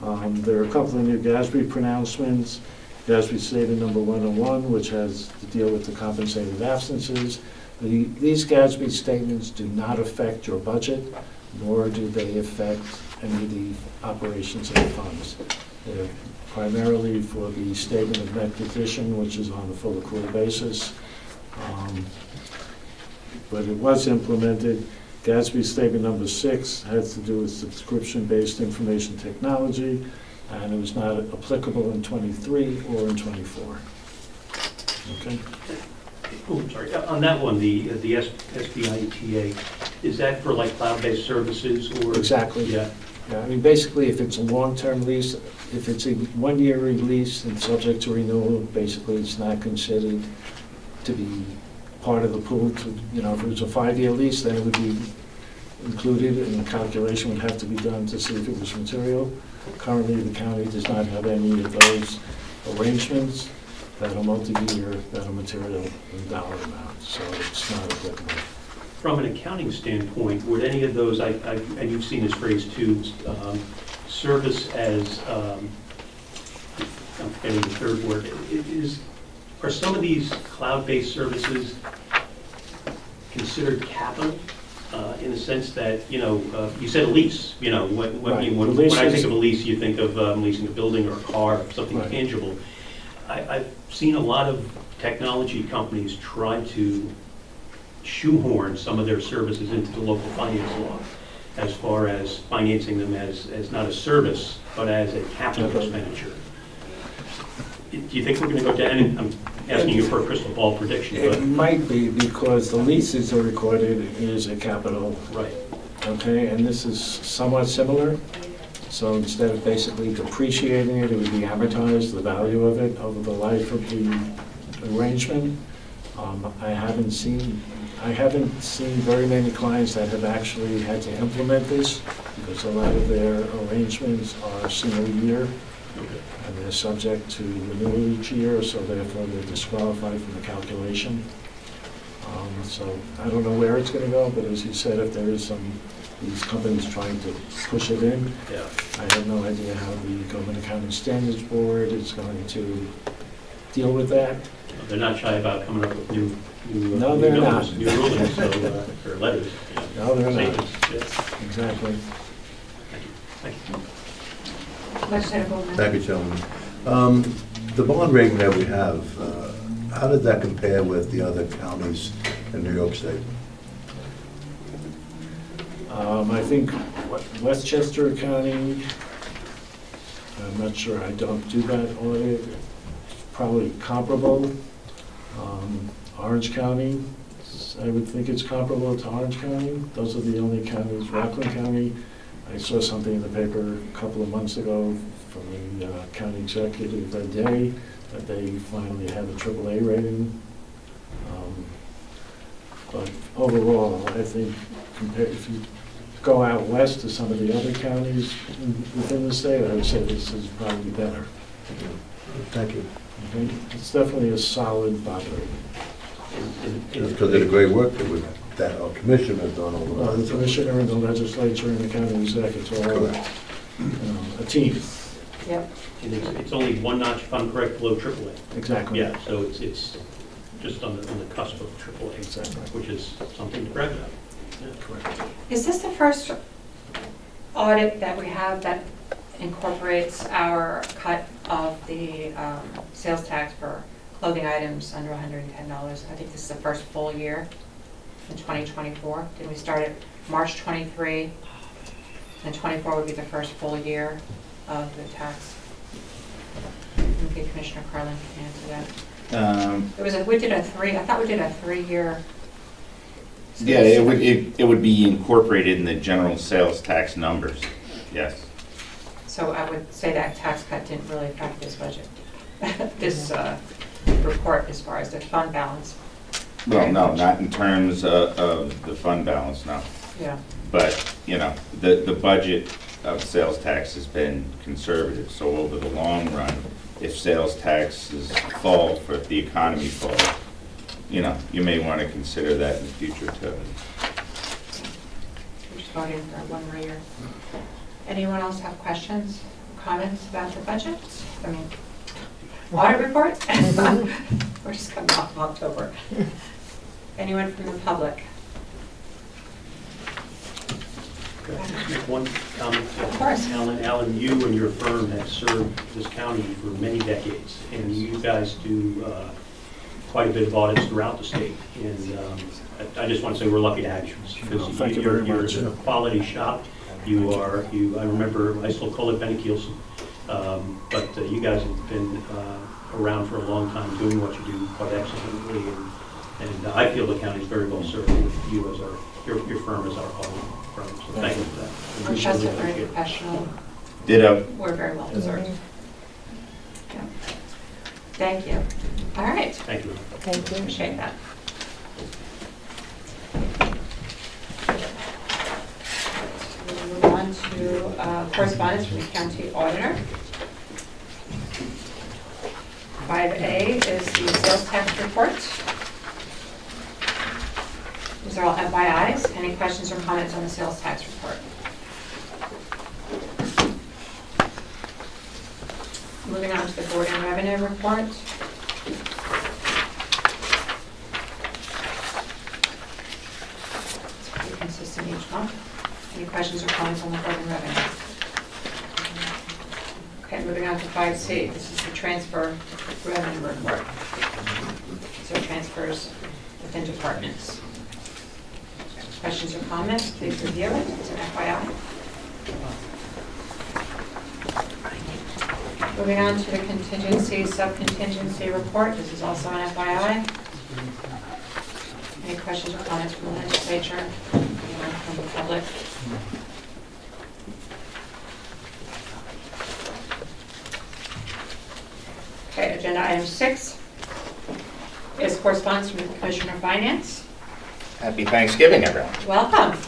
There are a couple of new GASB pronouncements. GASB statement number 101, which has to deal with the compensated absences. These GASB statements do not affect your budget, nor do they affect any of the operations of the funds. They're primarily for the statement of net position, which is on a full accrual basis. But it was implemented. GASB statement number 6 has to do with subscription-based information technology, and it was not applicable in 23 or in 24. Okay? Oh, sorry, on that one, the SBITA, is that for like cloud-based services or? Exactly. Yeah. Yeah, I mean, basically, if it's a long-term lease, if it's a one-year lease and subject to renewal, basically it's not considered to be part of the pool. If it was a 5-year lease, then it would be included and the calculation would have to be done to see if it was material. Currently, the county does not have any of those arrangements that are multi-year, that are material in dollar amount, so it's not applicable. From an accounting standpoint, would any of those, and you've seen this phrase too, service as, I'm forgetting the third word, are some of these cloud-based services considered capital in the sense that, you said a lease, when Right. when The lease I think is- of a lease, you think of leasing a building or a car, something Right. tangible. I've seen a lot of technology companies try to shoehorn some of their services into the local finance law, as far as financing them as not a service, but as a capital expenditure. Do you think we're going to go down, and I'm asking you for a crystal ball prediction, It but, might be because the leases are recorded as a capital, right, okay, and this is somewhat similar. So instead of basically depreciating it, it would be amortized, the value of it over the life of the arrangement. I haven't seen very many clients that have actually had to implement this because a lot of their arrangements are single year and they're subject to renewal each year, so therefore they're disqualified from the calculation. So I don't know where it's going to go, but as you said, if there is these companies trying to push it in, yeah. I have no idea how the Government Accounting Standards Board is going to deal with that. They're not shy about coming up with new No, they're numbers, not. new rulings, so, or letters. No, they're not. Statements, yeah. Exactly. Thank you. Legislator Goldman? Thank you, gentlemen. The bond rating that we have, how did that compare with the other counties in New York State? I think Westchester County, I'm not sure, I don't do that audit, it's probably comparable. Orange County, I would think it's comparable to Orange County. Those are the only counties. Rockland County, I saw something in the paper a couple of months ago from the county executive that day that they finally have a AAA rating. But overall, I think if you go out west to some of the other counties within the state, I would say this is probably better. Thank you. Okay? It's definitely a solid bond rating. It's because of the great work that our commissioner has done over the The last. commissioner and the legislature and the county exec, it's all Correct. a team. Yep. And it's only one notch, if I'm correct, below AAA. Exactly. Yeah, so it's just on the cusp of AAA, Exactly. which is something to brag about. Yeah. Correct. Is this the first audit that we have that incorporates our cut of the sales tax for clothing items under $110? I think this is the first full year in 2024. Did we start at March 23? And 24 would be the first full year of the tax. Okay, Commissioner Carlin can answer that. I thought we did a 3-year. Yeah, it would be incorporated in the general sales tax numbers, yes. So I would say that tax cut didn't really affect this budget, this report as far as the fund balance. Well, no, not in terms of the fund balance, no. Yeah. But, the budget of sales tax has been conservative, so over the long run, if sales taxes fall, if the economy falls, you may want to consider that in the future too. We're just voting for 1 more year. Anyone else have questions, comments about the budget? I mean, audit report? We're just coming off of October. Anyone from the public? Could I just make one comment? Of course. Alan, you and your firm have served this county for many decades, and you guys do quite a bit of audits throughout the state. And I just want to say we're lucky to have you. Because Thank you very much. You're a quality shop. I remember, I still call it Benny Kielsen, but you guys have been around for a long time doing what you do quite excellently. And I feel the county's very well served with you as your firm as our audit firm. So thank you for that. We're We just really very appreciate it. professional. Ditto. We're very well deserved. Yeah. Thank you. All right. Thank you. Thank you. Appreciate that. We'll move on to correspondence from the county auditor. 5A is the sales tax report. These are all FYIs. Any questions or comments on the sales tax report? Moving on to the board and revenue report. It's pretty consistent the board and revenue. Okay, moving on to 5C. This is the transfer revenue report. So transfers within departments. Questions or comments, please review it. It's an FYI. Moving on to the contingency, subcontingency report. This is also an FYI. Any questions or comments from the legislature? Anyone from the public? Okay, agenda item 6 is correspondence from the Commissioner of Finance. Happy Thanksgiving, everyone. Welcome.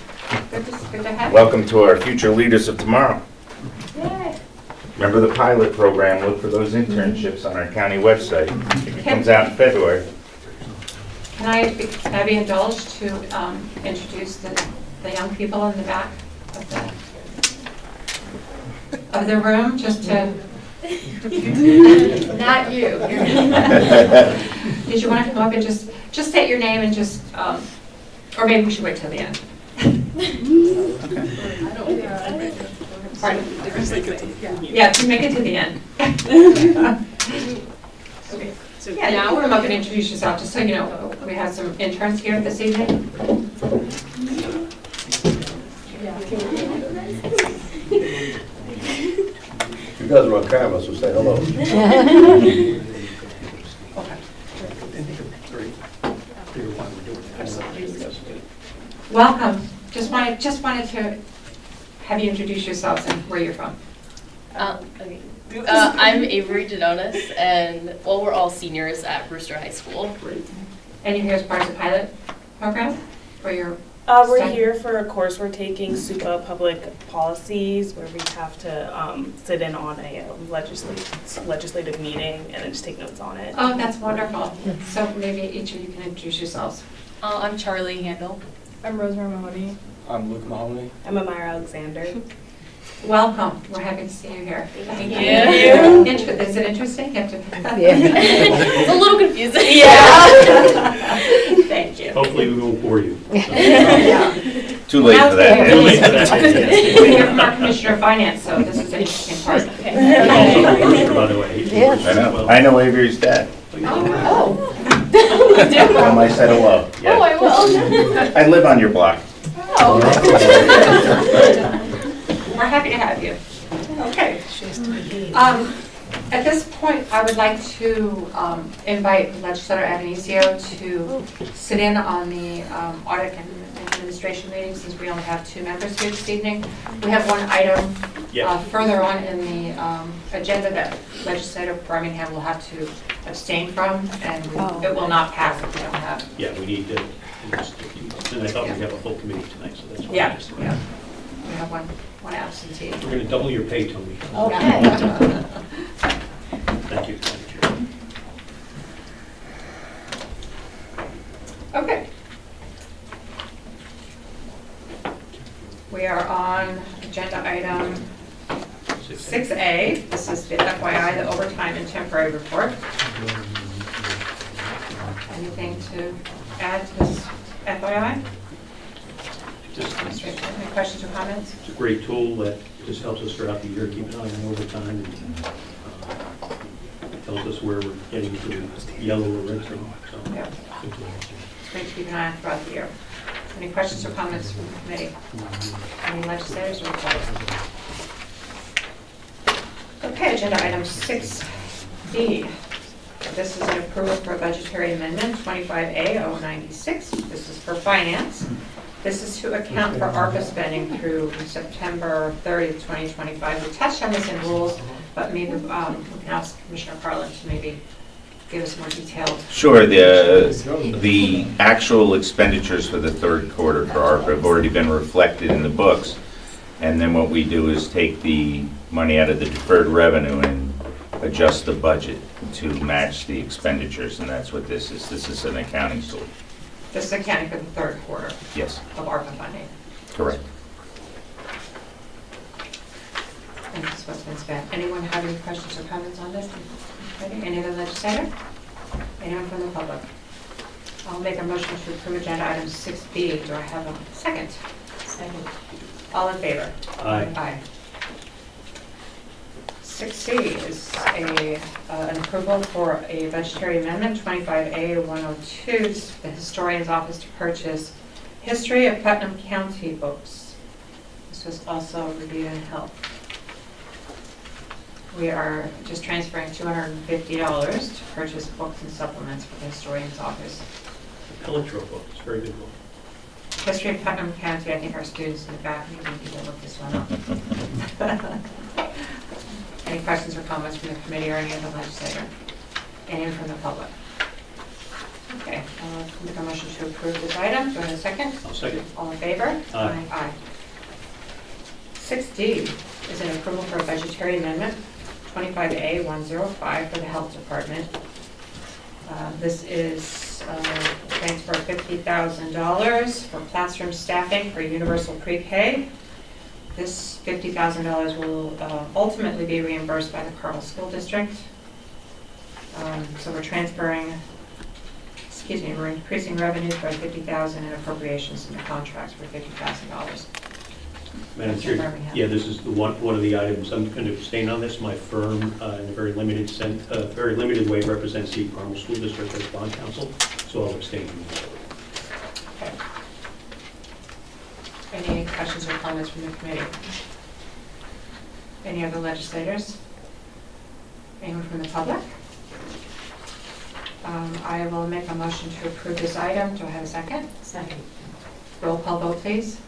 Good to have you. Welcome to our future leaders of tomorrow. Yay. Remember the pilot program, look for those internships on our county website. It comes out in February. Can I be indulged to introduce the young people in the back of the room, just to... Not you. Did you want to come up and just state your name and just, or maybe we should wait till the end. Pardon? Yeah, to make it to the end. Okay. So yeah, now you can come up and introduce yourself, just so you know, we have some interns here this evening. You guys are on camera, so say hello. Welcome. Just wanted to have you introduce yourselves and where you're from. Okay. I'm Avery Denonis, and we're all seniors at Brewster High School. And you're here as part of the pilot program for your... We're study? here for a course we're taking, SUPA Public Policies, where we have to sit in on a legislative meeting and then just take notes on it. Oh, that's wonderful. So maybe each of you can introduce yourselves. I'm Charlie Handel. I'm Rosemary Mahoney. I'm Luke Mahoney. I'm Amira Alexander. Welcome. We're happy to see you here. Thank you. Is it interesting? You have to... It's a little confusing. Yeah. Thank you. Hopefully we won't bore you. Yeah. Too late for that. Too late for that. We're here from our Commissioner of Finance, so this is an interesting part. And also Brewster, by the way. He's Yeah. Brewster as well. I know Avery's dad. Oh. On my side of love. Oh, I Yeah. will. I live on your block. Oh. We're happy to have you. Okay. At this point, I would like to invite Legislator Agonisio to sit in on the audit and administration meeting, since we only have 2 members here this evening. We have one item Yes. further on in the agenda that Legislator Birmingham will have to abstain from, and it will not pass if we don't have. Yeah, we need to, and I thought we'd have a full committee tonight, so that's why. Yeah, yeah. We have one absentee. We're going to double your pay, Tony. Okay. Thank you. Thank you, Chair. Okay. We are on agenda item 6A. This is the FYI, the overtime and temporary report. Anything to add to this FYI? Any questions or comments? It's a great tool that just helps us throughout the year, keep an eye on overtime, and tells us where we're getting to yellow or red zone. So, Yeah. It's great to keep an eye on throughout the year. Any questions or comments from the committee? Any legislators or reporters? Okay, agenda item 6B. This is an approval for a budgetary amendment, 25A-096. This is for finance. This is to account for ARPA spending through September 30th, 2025. We touched on this in rules, but maybe we can ask Commissioner Carlin to maybe give us more detailed. Sure, the actual expenditures for the third quarter for ARPA have already been reflected in the books. And then what we do is take the money out of the deferred revenue and adjust the budget to match the expenditures, and that's what this is. This is an accounting tool. This is accounting for the third quarter Yes, of ARPA funding. correct. And this is what's been spent. Anyone have any questions or comments on this? Any other legislator? Anyone from the public? I'll make a motion to approve agenda item 6B. Do I have a second? Second. All in favor? Aye. Aye. 6C is an approval for a budgetary amendment, 25A-102, to the historian's office to purchase History of Putnam County books. This was also reviewed and held. We are just transferring $250 to purchase books and supplements for the historian's office. Electro book, it's a very good book. History of Putnam County, I think our students in the back maybe need to look this one up. Any questions or comments from the committee or any of the legislator? Anyone from the public? Okay, I'll make a motion to approve this item. Do I have a second? I'll second. All in favor? Aye. Aye. 6D is an approval for a budgetary amendment, 25A-105 for the Health Department. This is transfer of $50,000 for classroom staffing for universal pre-K. This $50,000 will ultimately be reimbursed by the Carmel School District. So we're we're increasing revenues by $50,000 and appropriations in the contracts for $50,000. Madam Chair, yeah, this is the one of the items. I'm going to abstain on this. My firm, in a very limited way, represents the Carmel School District as bond counsel, so I'll abstain from this. Okay. Any questions or comments from the committee? Any other legislators? Anyone from the public? I will make a motion to approve this item. Do I have a second? Second. Roll call vote, please.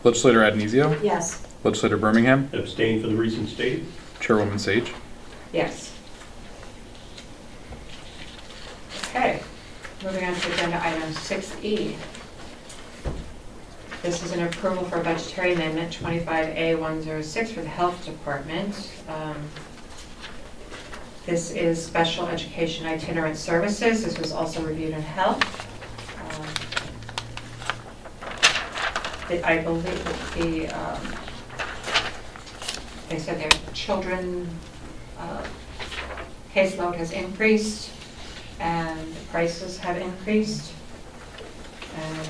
Legislator Adenizio, Yes. Legislator Birmingham, Abstain for the reasons stated. Chairwoman Sage. Yes. Okay, moving on to agenda item 6E. This is an approval for a budgetary amendment, 25A-106 for the Health Department. This is special education itinerant services. This was also reviewed in health. I believe that they said their children caseload has increased and the prices have increased, and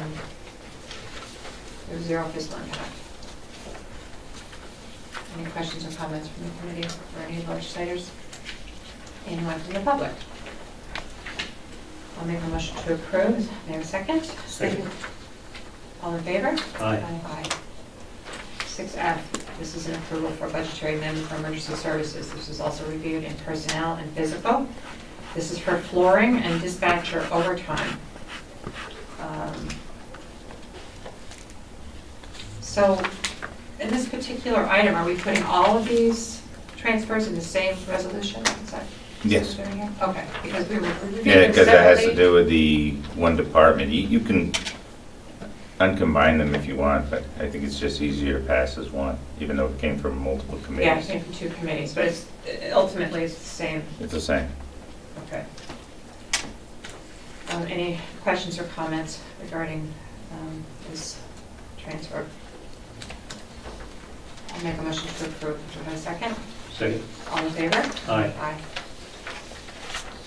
there's zero fiscal impact. Any questions or comments from the committee or any legislators? Anyone from the public? I'll make a motion to approve. May I have a second? Second. All in favor? Aye. Aye. 6F, this is an approval for budgetary amendment for emergency services. This is also reviewed in personnel and physical. This is for flooring and dispatcher overtime. So in this particular item, are we putting all of these transfers in the same resolution? Is that Yes. what we're doing here? Okay, because we were reviewing Yeah, because it has to separately. do with the one department. You can uncombine them if you want, but I think it's just easier to pass as one, even though it came from multiple Yeah, it committees. came from two committees, but it's ultimately it's the same. It's the same. Okay. Any questions or comments regarding this transfer? I'll make a motion to approve. Do I have a second? Second. All in favor? Aye. Aye.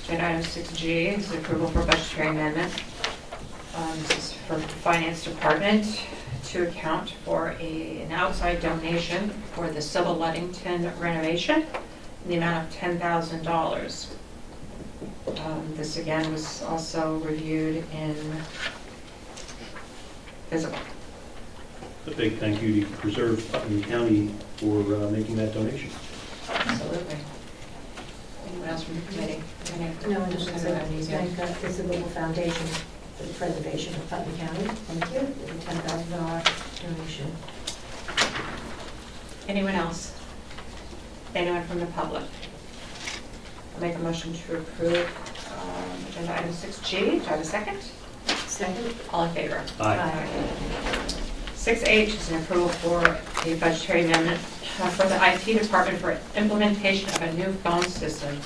Agenda item 6G is approval for budgetary amendment. This is for the Finance Department to account for an outside donation for the Sybil Ludington renovation in the amount of $10,000. This again was also reviewed in physical. A big thank you to Preserve Putnam County for making that donation. Absolutely. Anyone else from the committee? No, I just want to thank the Sybil Foundation for the preservation of Putnam County. Thank you for the $10,000 donation. Anyone else? Anyone from the public? I'll make a motion to approve agenda item 6G. Do I have a second? Second. All in favor? Aye. 6H is an approval for a budgetary amendment for the IT department for implementation of a new phone system.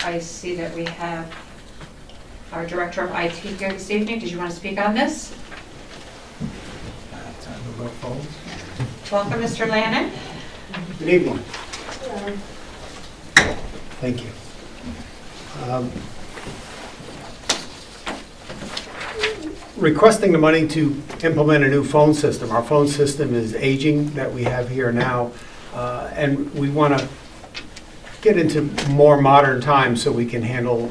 I see that we have our Director of IT here this evening. Did you want to speak on this? Time about phones? Welcome, Mr. Lannon. Good evening. Thank you. requesting the money to implement a new phone system. Our phone system is aging that we have here now, and we want to get into more modern times so we can handle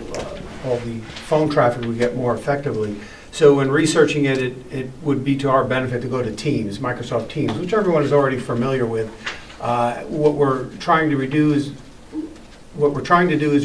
all the phone traffic we get more effectively. So in researching it, it would be to our benefit to go to Teams, Microsoft Teams, which everyone is already familiar with. What we're trying to do is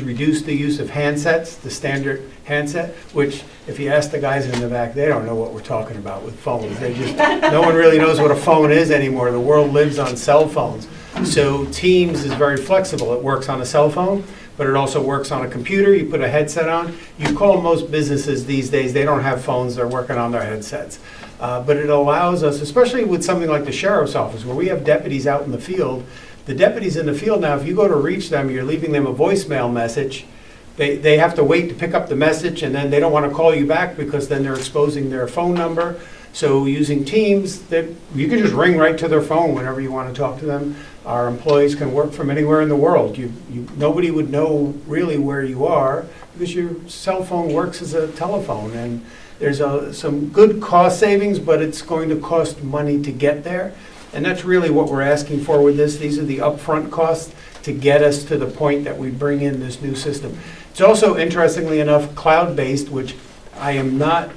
reduce the use of handsets, the standard handset, which if you ask the guys in the back, they don't know what we're talking about with phones. No one really knows what a phone is anymore. The world lives on cell phones. So Teams is very flexible. It works on a cell phone, but it also works on a computer. You put a headset on. You call most businesses these days, they don't have phones, they're working on their headsets. But it allows us, especially with something like the sheriff's office, where we have deputies out in the field. The deputies in the field now, if you go to reach them, you're leaving them a voicemail message. They have to wait to pick up the message, and then they don't want to call you back because then they're exposing their phone number. So using Teams, you can just ring right to their phone whenever you want to talk to them. Our employees can work from anywhere in the world. Nobody would know really where you are because your cell phone works as a telephone. And there's some good cost savings, but it's going to cost money to get there. And that's really what we're asking for with this. These are the upfront costs to get us to the point that we bring in this new system. It's also, interestingly enough, cloud-based, which I am not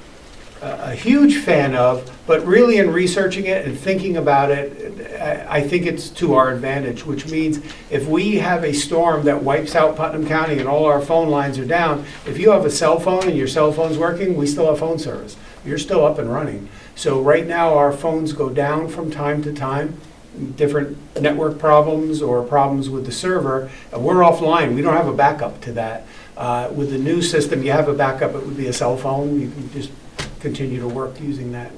a huge fan of, but really in researching it and thinking about it, I think it's to our advantage, which means if we have a storm that wipes out Putnam County and all our phone lines are down, if you have a cell phone and your cell phone's working, we still have phone service. You're still up and running. So right now our phones go down from time to time, different network problems or problems with the server. We're offline. We don't have a backup to that. With the new system, you have a backup. It would be a cell phone. You can just continue to work using that.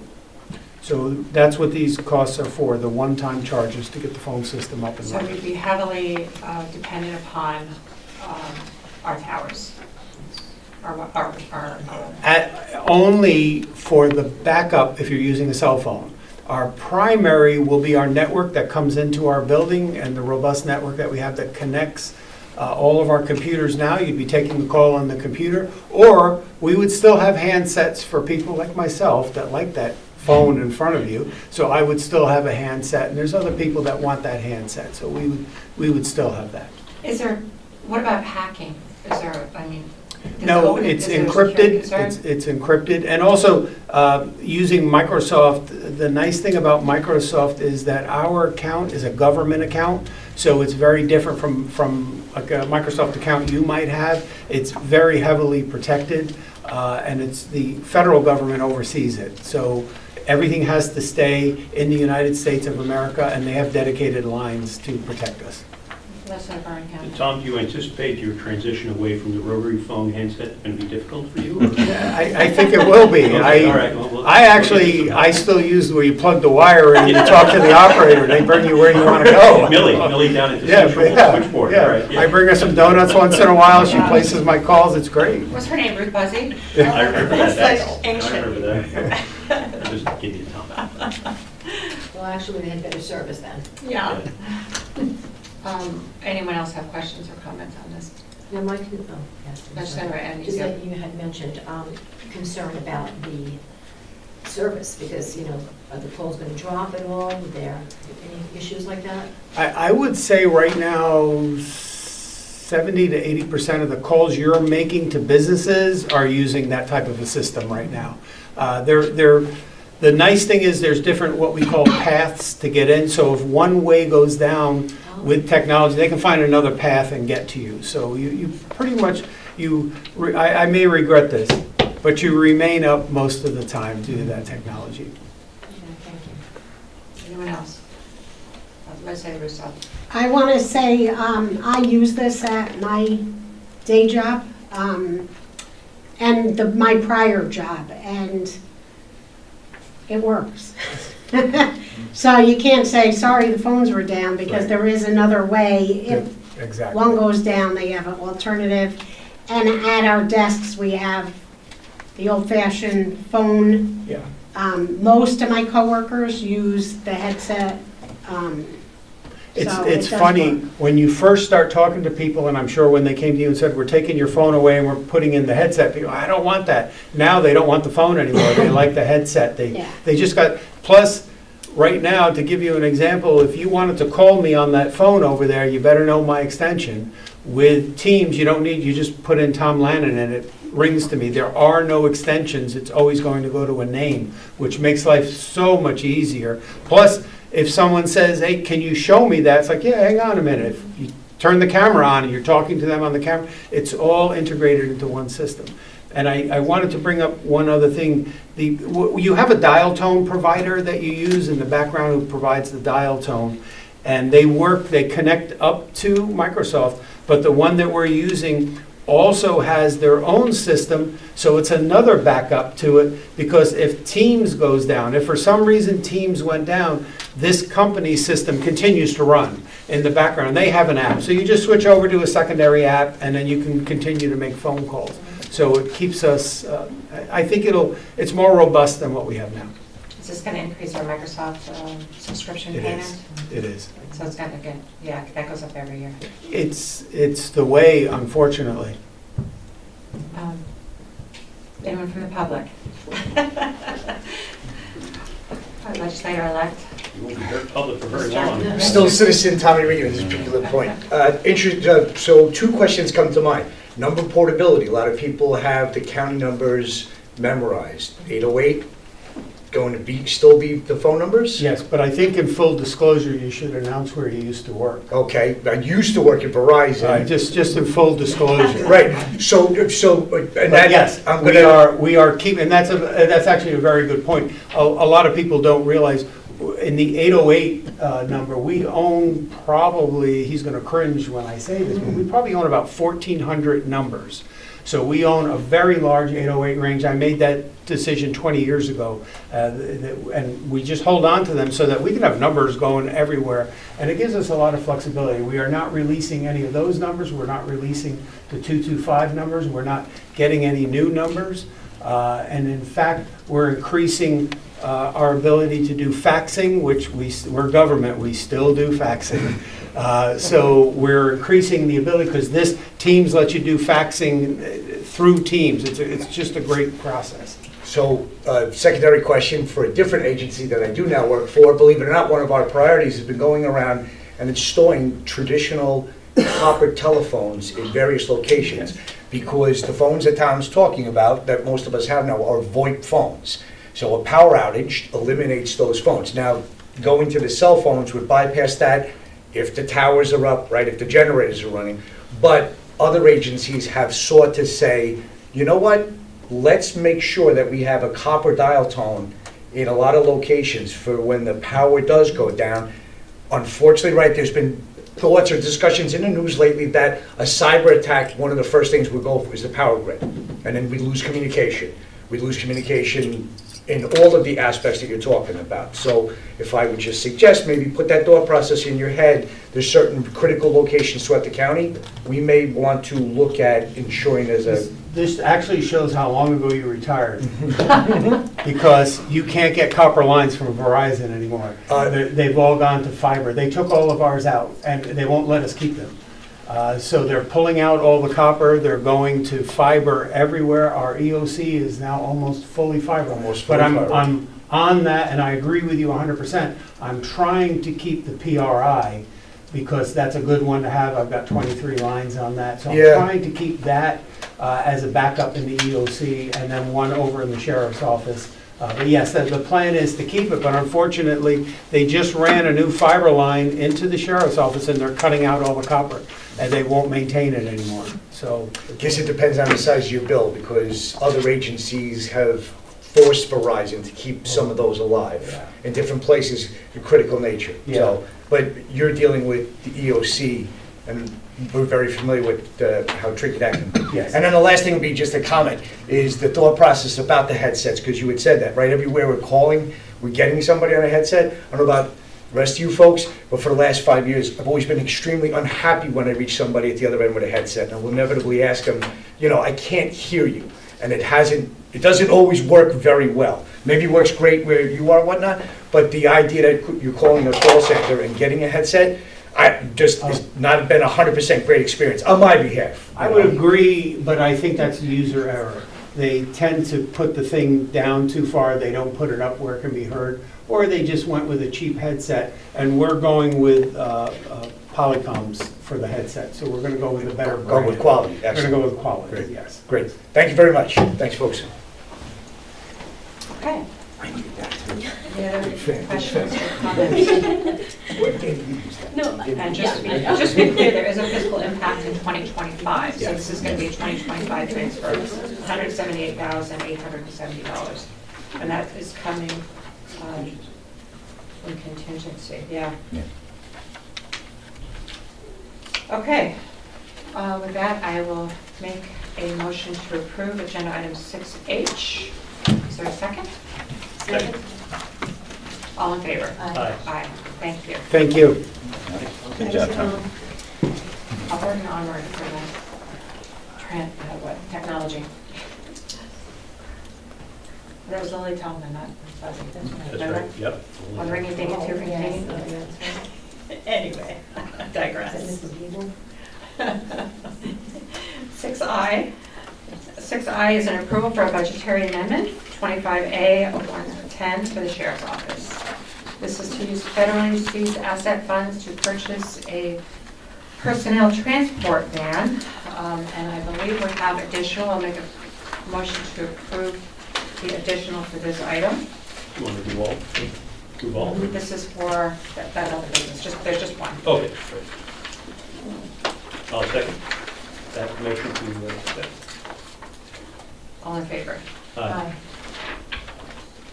So that's what these costs are for, the one-time charges to get the phone system up and So running. we'd be heavily dependent upon our towers, Only for the backup if you're using a cell phone. Our primary will be our network that comes into our building and the robust network that we have that connects all of our computers now. You'd be taking the call on the computer, or we would still have handsets for people like myself that like that phone in front of you. So I would still have a handset, and there's other people that want that handset. So we would still have that. What about hacking? No, it's encrypted. It's encrypted, and also using Microsoft. The nice thing about Microsoft is that our account is a government account, so it's very different from like a Microsoft account you might have. It's very heavily protected, and it's the federal government oversees it. So everything has to stay in the United States of America, and they have dedicated lines to protect us. Tom, do you anticipate your transition away from the rotary phone handset going to be difficult for you? Or? I think it will be. Okay, all right. Well, I still use where you plug the wire in, you talk to the operator, they bring you where you want to go. Millie down at the central switchboard. Yeah. All right, yeah. I bring her some donuts once in a while, she places my calls, it's great. What's her name, Ruth Buzzy? I remember that. It's ancient. I remember that. I'm just kidding, Tom. Well, actually, they had better service then. Yeah. Anyone else have questions or comments on this? Now, Mike, yes. Legislator Adams, Just yeah. that you had mentioned concern about the service, because, are the calls going to drop at all? Are there any issues like that? I would say right now, 70 to 80% of the calls you're making to businesses are using that type of a system right now. The nice thing is there's different what we call paths to get in. So if one way goes down with technology, they can find another path and get to you. So you pretty much, I may regret this, but you remain up most of the time due to that technology. Thank you. Anyone else? Legislator Russo. I want to say I use this at my day job and my prior job, and it works. So you can't say, sorry, the phones were down, because there is another way. If Exactly. one goes down, they have an alternative. And at our desks, we have the old-fashioned phone. Yeah. Most of my coworkers use the headset. It's funny, when you first start talking to people, and I'm sure when they came to you and said, we're taking your phone away and we're putting in the headset, people, I don't want that. Now they don't want the phone anymore, they like the headset. They just got, plus, right now, to give you an example, if you wanted to call me on that phone over there, you better know my extension. With Teams, you don't need, you just put in Tom Lannon and it rings to me. There are no extensions, it's always going to go to a name, which makes life so much easier. Plus, if someone says, hey, can you show me that? It's like, yeah, hang on a minute. If you turn the camera on and you're talking to them on the camera, it's all integrated into one system. And I wanted to bring up one other thing. You have a dial tone provider that you use in the background who provides the dial tone. And they connect up to Microsoft, but the one that we're using also has their own system, so it's another backup to it, because if Teams goes down, if for some reason Teams went down, this company's system continues to run in the background. They have an app, so you just switch over to a secondary app, and then you can continue to make phone calls. So it keeps us, I think it's more robust than what we have now. Is this going to increase our Microsoft subscription payment? It is. So it's going to get, yeah, that goes up every year. It's the way, unfortunately. Anyone from the public? Our legislator-elect. You won't be very public for very long. Still citizen Tommy Reed at this particular point. So 2 questions come to mind. Number portability. A lot of people have the county numbers memorized. 808 going to still be the phone numbers? Yes, but I think in full disclosure, you should announce where you used to work. Okay, I used to work at Verizon. Just in full disclosure. Right. So, and that, yes, I'm we are keeping. That's actually a very good point. A lot of people don't realize in the 808 number, we own probably. He's going to cringe when I say this, but we probably own about 1,400 numbers. So we own a very large 808 range. I made that decision 20 years ago, and we just hold on to them so that we can have numbers going everywhere, and it gives us a lot of flexibility. We are not releasing any of those numbers. We're not releasing the 225 numbers. We're not getting any new numbers, and in fact, we're increasing our ability to do faxing, which we're government. We still do faxing. So we're increasing the ability, because this Teams lets you do faxing through Teams. It's just a great process. So, secondary question for a different agency that I do now work for. Believe it or not, one of our priorities has been going around and installing traditional copper telephones in various locations, because the phones that Tom's talking about, that most of us have now, are VoIP phones. So a power outage eliminates those phones. Now, going to the cell phones would bypass that if the towers are up, right, if the generators are running. But other agencies have sought to say, you know what, let's make sure that we have a copper dial tone in a lot of locations for when the power does go down. Unfortunately, right, there's been thoughts or discussions in the news lately that a cyber attack, one of the first things we go for is the power grid. And then we lose communication. We lose communication in all of the aspects that you're talking about. So if I would just suggest, maybe put that thought process in your head. There's certain critical locations throughout the county. We may want to look at ensuring there's a... This actually shows how long ago you retired. Because you can't get copper lines from Verizon anymore. They've all gone to fiber. They took all of ours out, and they won't let us keep them. So they're pulling out all the copper. They're going to fiber everywhere. Our EOC is now almost fully fiber. But I'm on that, and I agree with you 100%. I'm trying to keep the PRI, because that's a good one to have. I've got 23 lines on that. So I'm trying to keep that as a backup in the EOC, and then one over in the sheriff's office. But yes, the plan is to keep it, but unfortunately, they just ran a new fiber line into the sheriff's office, and they're cutting out all the copper, and they won't maintain it anymore. So I guess it depends on the size of your bill, because other agencies have forced Verizon to keep some of those alive in different places of critical nature. So, but you're dealing with the EOC, and we're very familiar with how tricky that can be. Yes. And then the last thing would be just a comment, is the thought process about the headsets, because you had said that, right? Everywhere we're calling, we're getting somebody on a headset. I don't know about the rest of you folks, but for the last 5 years, I've always been extremely unhappy when I reach somebody at the other end with a headset, and I will inevitably ask them, you know, I can't hear you. And it doesn't always work very well. Maybe it works great where you are and whatnot, but the idea that you're calling a call center and getting a headset, it's not been 100% great experience on my behalf. I would agree, but I think that's user error. They tend to put the thing down too far, they don't put it up where it can be heard, or they just went with a cheap headset, and we're going with Polycoms for the headset, so we're gonna go with a better brand. Go with quality, We're gonna excellent. go with quality, Great. yes. Great. Thank you very much. Thanks, folks. Okay. I need that too. Any other Big fan, big questions or fan. comments? What day do you use that? No, And just to be clear, there is a fiscal impact in 2025, so this is going to be a 2025 transfer, $178,870. And that is coming from contingency, yeah. Yeah. Okay, with that, I will make a motion to approve agenda item 6H. Is there a second? Second. All in favor? Aye. Aye, thank you. Thank you. Good job, Tom. Upward and onward for the technology. That was Lily Tallman, not Fuzzy. That's right, yep. Wondering if they get to retain. Anyway, digress. 6I. 6I is an approval for a budgetary amendment, 25A 110 for the Sheriff's Office. This is to use federally seized asset funds to purchase a personnel transport van, and I believe we have additional. I'll make a motion to approve the additional for this item. You want to do all? Do all? This is for that other business, there's just one. Okay. I'll second that motion to accept. All in favor? Aye.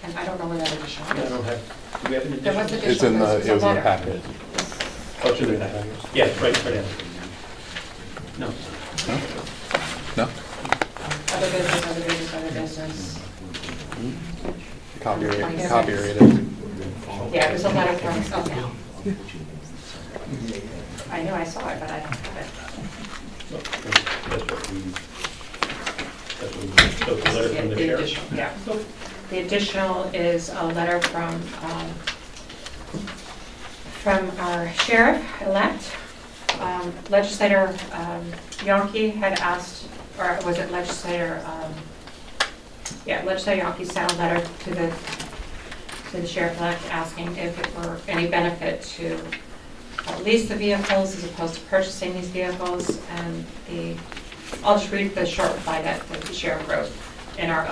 And I don't know where that additional I is. don't have, do we have an There was additional? It's in additional, the, it's it was in the letter. packet. Oh, should we have? Yeah, right down. No. No? Other business, other business, other business. Copyrighted. Yeah, it was a letter from, okay. I knew I saw it, but I don't have it. That's what we, so the letter from the The sheriff. additional, yeah. The additional is a letter from our sheriff-elect. Legislator Yonke had asked, or was it Legislator, Legislator Yonke sent a letter to the sheriff-elect asking if it were any benefit to lease the vehicles as opposed to purchasing these vehicles. And I'll just read the short reply that the sheriff wrote in our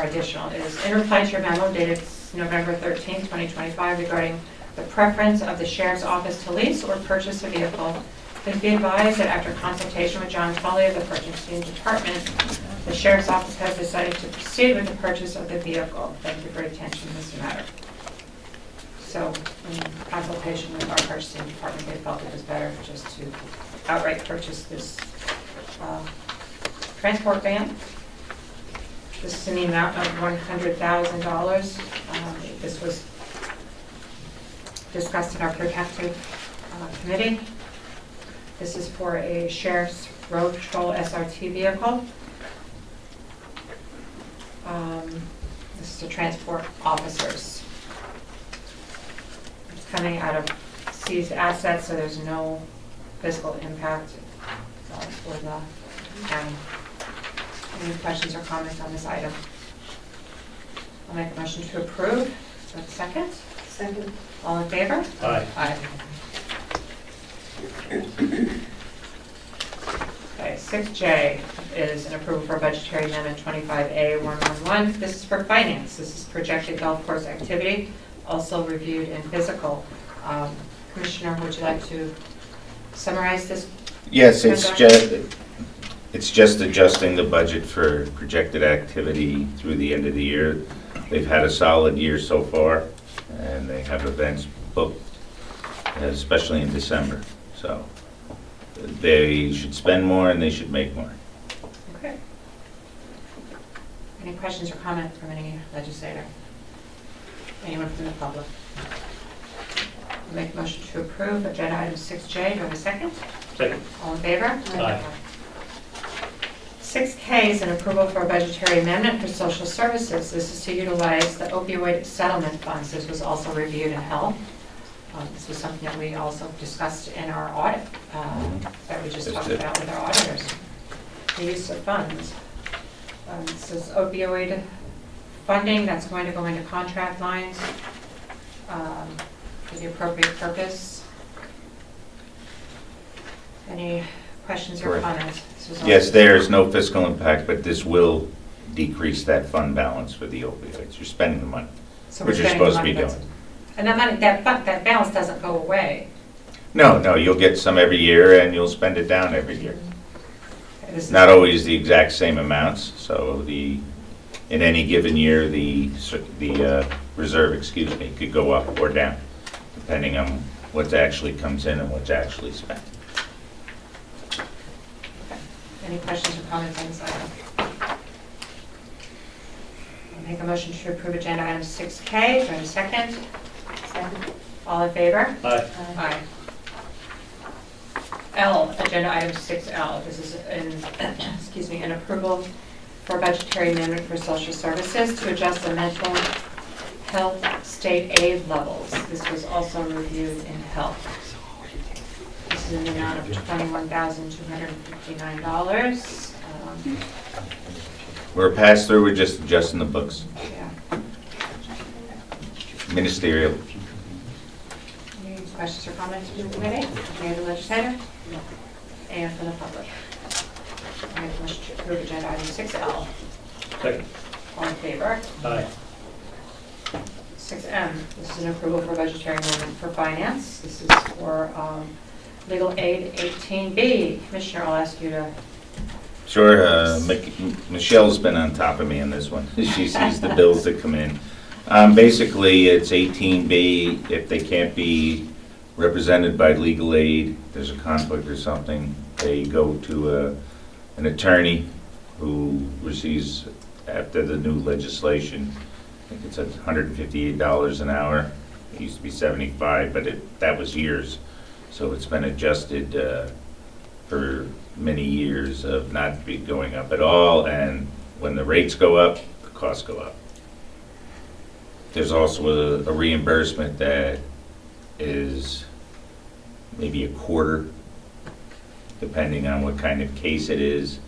additional is, in reply to your memo dated November 13, 2025 regarding the preference of the sheriff's office to lease or purchase a vehicle, please be advised that after consultation with John Tully of the purchasing department, the sheriff's office has decided to proceed with the purchase of the vehicle. Thank you for your attention in this matter. So in consultation with our purchasing department, they felt it was better just to outright purchase this transport van. This is in the amount of $100,000. This was discussed in our protective committee. This is for a sheriff's road patrol SRT vehicle. This is to transport officers. It's coming out of seized assets, so there's no physical impact for the county. Any questions or comments on this item? I'll make a motion to approve. Is there a second? Second. All in favor? Aye. Aye. Okay, 6J is an approval for budgetary amendment 25A111. This is for finance. This is projected golf course activity, also reviewed in physical. Commissioner, would you like to summarize this? Yes, it's just adjusting the budget for projected activity through the end of the year. They've had a solid year so far, and they have events booked, especially in December. So they should spend more and they should make more. Okay. Any questions or comments from any legislator? Anyone from the public? I'll make a motion to approve agenda item 6J. Do I have a second? Second. All in favor? Aye. 6K is an approval for a budgetary amendment for social services. This is to utilize the opioid settlement funds. This was also reviewed in health. This was something that we also discussed in our audit, that we just talked about with our auditors. The use of funds. This is opioid funding that's going to go into contract lines for the appropriate purpose. Any questions or Correct. comments? Yes, there's no fiscal impact, but this will decrease that fund balance for the opioids. You're spending the money, So we're which you're spending the supposed to be money doing. And that money, that balance doesn't go away. No, you'll get some every year and you'll spend it down every year. This is- Not always the exact same amounts, so in any given year, the reserve, could go up or down, depending on what actually comes in and what's actually spent. Any questions or comments on this item? I'll make a motion to approve agenda item 6K. Do I have a second? Second. All in favor? Aye. Aye. L, agenda item 6L. This is an approval for budgetary amendment for social services to adjust the mental health state aid levels. This was also reviewed in health. This is in the amount of $21,259. We're passed through, we're just adjusting the books. Yeah. Ministerial. Any questions or comments from the committee? Any other legislator? And from the public? I make a motion to approve agenda item 6L. Second. All in favor? Aye. 6M, this is an approval for budgetary amendment for finance. This is for legal aid 18B. Commissioner, I'll ask you to. Sure, Michelle's been on top of me on this one. She sees the bills that come in. Basically, it's 18B, if they can't be represented by legal aid, there's a conflict or something, they go to an attorney who receives, after the new legislation, I think it's at $158 an hour. It used to be $75, but that was years. So it's been adjusted for many years of not be going up at all, and when the rates go up, the costs go up. There's also a reimbursement that is maybe a quarter, depending on what kind of case it is,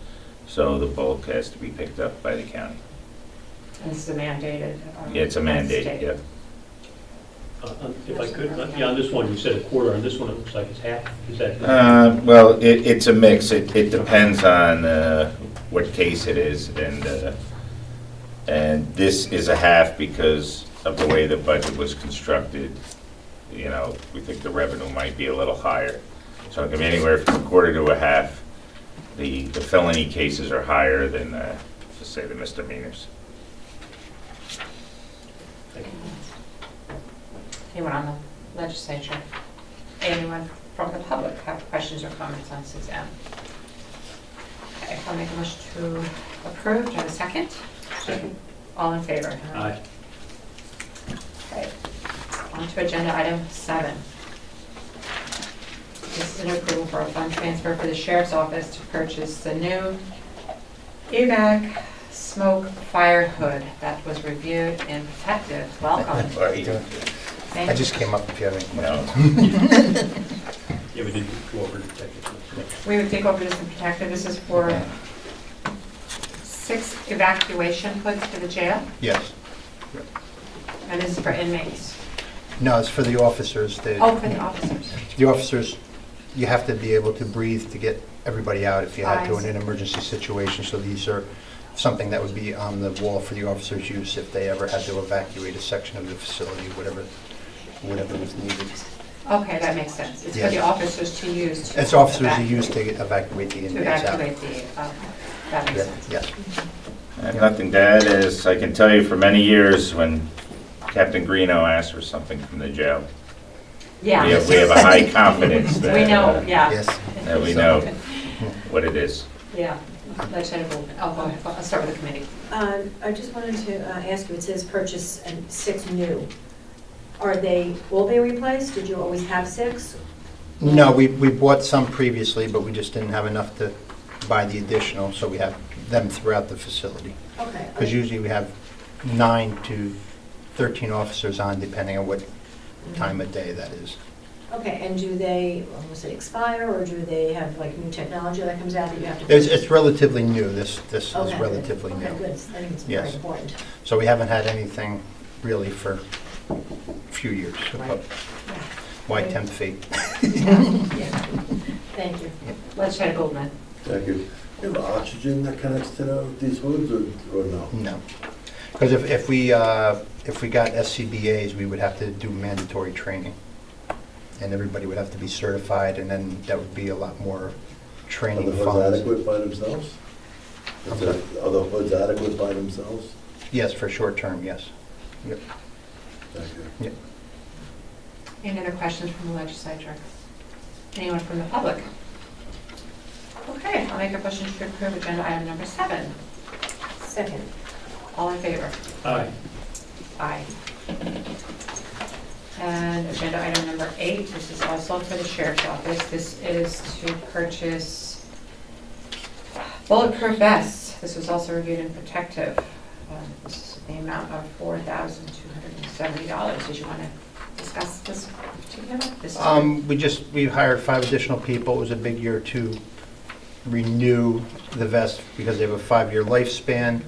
so the bulk has to be picked up by the county. And this is a mandated. Yeah, it's a mandate, state. yeah. If I could, on this one, you said a quarter, on this one, it looks like it's half. Is that? Well, it's a mix. It depends on what case it is, and this is a half because of the way the budget was constructed. You know, we think the revenue might be a little higher. So it can be anywhere from a quarter to a half. The felony cases are higher than, just say, the misdemeanors. Thank you. Anyone on the legislature? Anyone from the public have questions or comments on 6M? Okay, I'll make a motion to approve. Do I have a second? Second. All in favor? Aye. Okay. On to agenda item 7. This is an approval for a fund transfer for the sheriff's office to purchase the new Evac smoke fire hood that was reviewed and protected. Welcome. Or you- Thank I you. just came up if you have any questions. Yeah, we did go over the technical. We would take over this and protect it. This is for 6 evacuation hoods for the jail, Yes. and this is for inmates. No, it's for the officers. Oh, for the officers. The officers, you have to be able to breathe to get everybody out if you had I to in see. an emergency situation. So these are something that would be on the wall for the officers' use if they ever had to evacuate a section of the facility, whatever was needed. Okay, that makes sense. It's for the Yes. officers to use. To It's officers who evacuate- use to evacuate the To inmates out. evacuate the, that makes Yeah, sense. yes. I have nothing to add, as I can tell you for many years, when Captain Greeno asked for something from the jail, Yeah. we have a high confidence that. We know, yeah. Yes. That we know what it is. Yeah. Legislator Gould, I'll go ahead. I'll start with the committee. I just wanted to ask you, it says purchase 6 new. Will they replace? Did you always have 6? No, we bought some previously, but we just didn't have enough to buy the additional, so we have them throughout the facility. Okay. Because usually we have 9 to 13 officers on, depending on what time of day that is. Okay, and do they, almost say expire, or do they have like new technology that comes out that you have to? It's relatively new, this is Okay, good. relatively new. Okay, good, I think it's very Yes. important. So we haven't had anything really for a few years. Right. But why tempt fate? Yeah. Thank you. Legislator Goldman. Thank you. You have oxygen that connects to these hoods or no? No. Because if we got SCBA's, we would have to do mandatory training. And everybody would have to be certified, and then that would be a lot more Are training the hoods funds. adequate by themselves? I'm sorry? Are the hoods adequate by themselves? Yes, for short term, yes. Yep. Thank you. Yep. Any other questions from the legislature? Anyone from the public? Okay, I'll make a motion to approve agenda item number 7. Second. All in favor? Aye. Aye. And agenda item number 8, this is also for the sheriff's office. This is to purchase bulletproof vests. This was also reviewed in protective. This is the amount of $4,270. Did you want to discuss this together? We hired 5 additional people. It was a big year to renew the vest because they have a 5-year lifespan.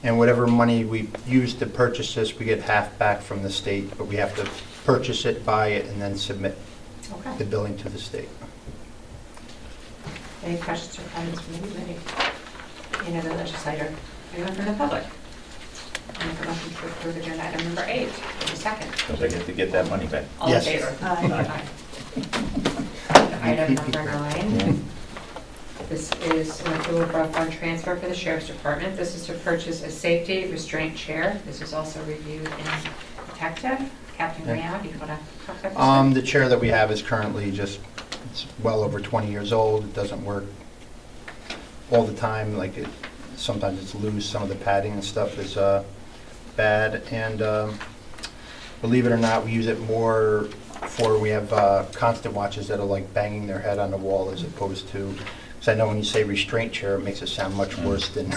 And whatever money we use to purchase this, we get half back from the state, but we have to purchase it, buy it, and then submit the billing to the state. Any questions or comments from the committee? Any other legislator? Anyone from the public? I make a motion to approve agenda item number 8. Give a second. Because I get to get that money back. All Yes. in favor? Aye. Item number 9. This is an approval for a fund transfer for the Sheriff's Department. This is to purchase a safety restraint chair. This was also reviewed in protective. Captain Graham, if you want to talk about this? The chair that we have is currently it's well over 20 years old. It doesn't work all the time. Sometimes it's loose. Some of the padding and stuff is bad. And believe it or not, we use it more we have constant watches that are like banging their head on the wall as opposed to, because I know when you say restraint chair, it makes it sound much worse than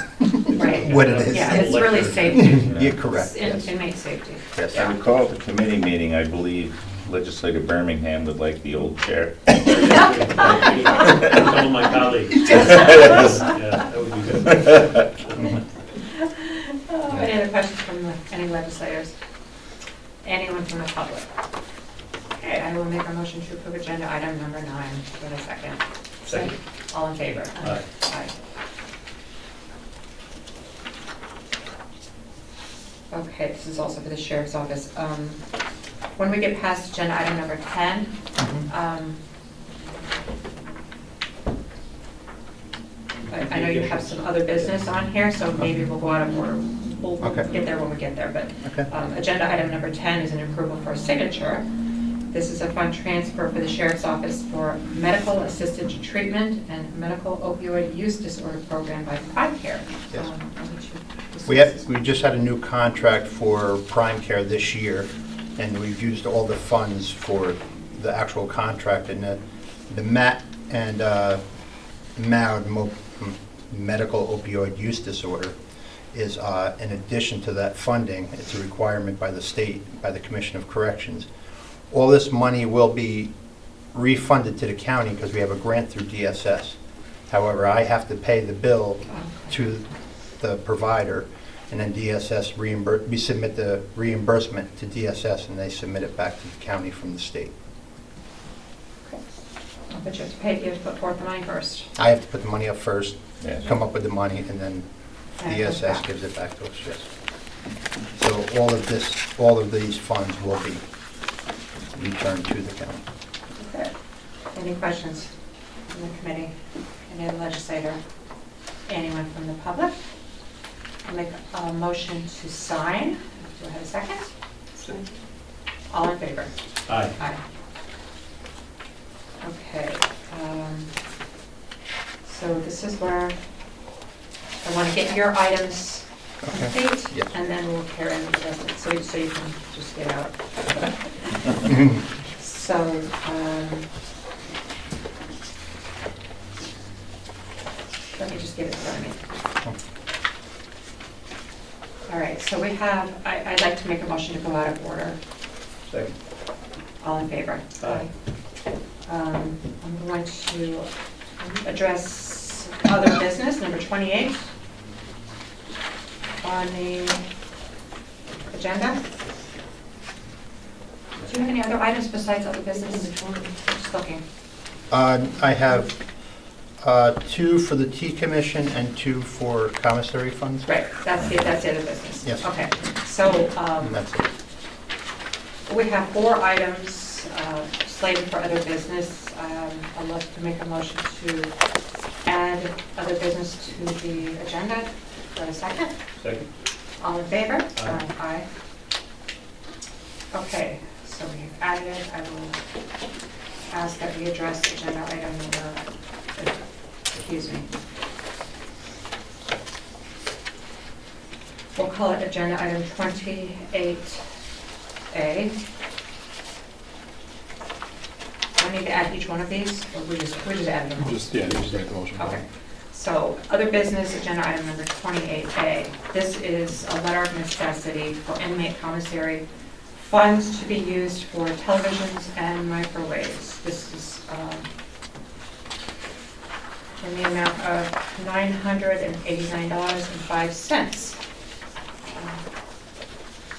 Right. what it is. Yeah, it's really safety. You're correct. It's Yes. inmate safety. Yes. I recall at the committee meeting, I believe Legislator Birmingham would like the old chair. Some of my colleagues. Yeah, that would be good. Any other questions from any legislators? Anyone from the public? Okay, I will make a motion to approve agenda item number 9. Give a second. Second. All in favor? Aye. Aye. Okay, this is also for the sheriff's office. When we get past agenda item number 10, I know you have some other business on here, so maybe we'll go out of order. We'll Okay. get there when we get there, but Okay. agenda item number 10 is an approval for a signature. This is a fund transfer for the sheriff's office for medical assisted treatment and medical opioid use disorder program by Primecare. Yes. I'll let you We just had a new contract for Primecare this year, and we've used all the funds for the actual contract. And the MAT and MAUD, medical opioid use disorder, is in addition to that funding. It's a requirement by the state, by the Commission of Corrections. All this money will be refunded to the county because we have a grant through DSS. However, I have to pay the bill to the provider, and then DSS we submit the reimbursement to DSS, and they submit it back to the county from the state. But you have to put forth the money first. I have to put the money up first, Yes. come up with the money, and then And it goes DSS back. gives it back to us, yes. So all of these funds will be returned to the county. Okay. Any questions from the committee? Any other legislator? Anyone from the public? I'll make a motion to sign. Do I have a second? All in favor? Aye. Aye. Okay. So this is where I want to get your items complete, Yes. and then we'll carry on with the rest of it, so you can just get out. So, let me just get it in front of me. All right, so we have, I'd like to make a motion to go out of order. Second. All in favor? Aye. I'm going to address other business, number 28 on the agenda. Do you have any other items besides other business? Just looking. I have 2 for the T Commission and 2 for commissary funds. Right, that's the other business. Yes. Okay, so And that's it. we have 4 items slated for other business. I'd like to make a motion to add other business to the agenda. For a second? Second. All in favor? Aye. Aye. Okay, so we've added it. I will ask that we address agenda item number, excuse me. We'll call it agenda item 28A. Do I need to add each one of these, or we just added them all? Just make the motion. Okay. So, other business, agenda item number 28A. This is a letter of necessity for inmate commissary funds to be used for televisions and microwaves. This is in the amount of $989.05.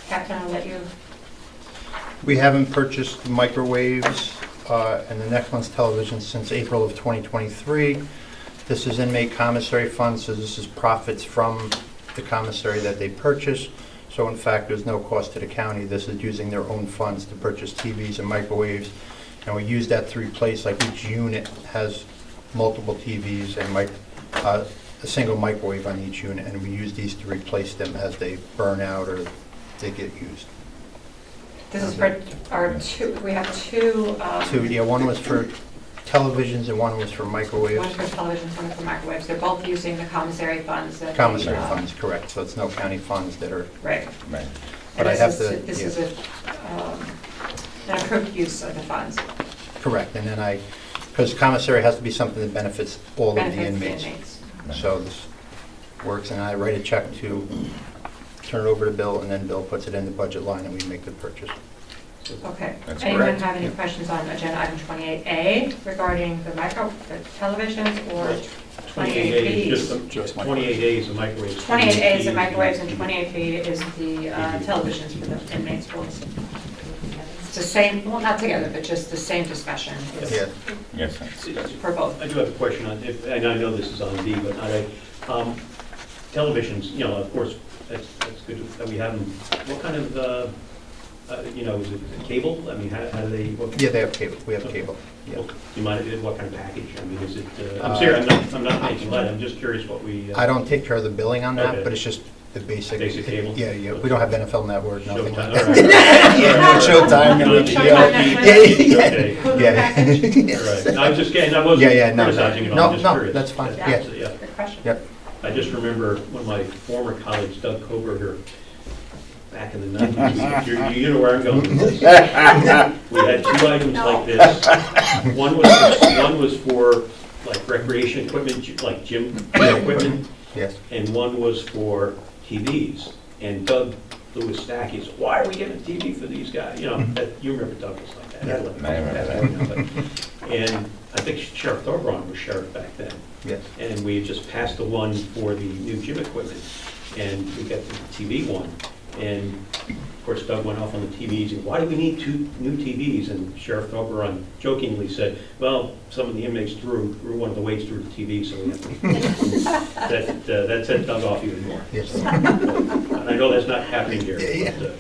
Captain, I'll let you. We haven't purchased microwaves and the next one's television since April of 2023. This is inmate commissary funds, so this is profits from the commissary that they purchase. So in fact, there's no cost to the county. This is using their own funds to purchase TVs and microwaves. And we use that to replace, like each unit has multiple TVs and a single microwave on each unit. And we use these to replace them as they burn out or they get used. This is for our 2, we have 2. 2, yeah, one was for televisions and one was for microwaves. One for televisions, one for microwaves. They're both using the commissary funds. That Commissary funds, correct. So it's no county funds that are. Right. Right. But I have to. This yeah. is an approved use of the funds. Correct, and then because commissary has to be something that benefits all of the Benefits inmates. Right. So this works, and I write a check to turn it over to Bill, and then Bill puts it in the budget line and we make the purchase. Okay. That's Anyone correct. have any questions on agenda item 28A regarding the televisions or 28A is 28Bs? Just 28A is the microwave. 28A is the microwaves and 28B is the televisions for the inmates' schools. It's the same, well, not together, but just the same discussion Yeah. Yes, that's good. for both. I do have a question on, and I know this is on D, but not A. Televisions, of course, that's good that we have them. What kind of, is it cable? I mean, how do they? Yeah, they have cable, we have cable, yeah. Do you mind, what kind of package? I mean, is it, I'm serious, I'm not making light, I'm just curious what we. I don't take care of the billing on that, Okay. but it's just the basic. Basic cable? Yeah, we don't have NFL Network, nothing like Showtime, that. all right. Yeah, no Showtime, no Showtime, HBO. Okay. Yeah. All right. No, I was just kidding, I wasn't No, criticizing it, no, I'm just no, curious. that's fine, Yeah. yeah. Good question. Yep. I just remember one of my former colleagues, Doug Koberger, back in the 90s, you know where I'm going with this. We had 2 items like this. One was for like recreation equipment, like gym equipment, Yes. and one was for TVs. And Doug Lewis Stack is, why are we getting a TV for these guys? You remember Doug was like that. Yeah. I remember that. And I think Sheriff Thorburn was sheriff back then. Yes. And we had just passed the one for the new gym equipment, and we got the TV one. And of course, Doug went off on the TVs, and why do we need 2 new TVs? And Sheriff Thorburn jokingly said, well, some of the inmates threw one of the weights through the TV, so we have to. That set Doug off even more. Yes. And I know that's not happening here, Yeah. but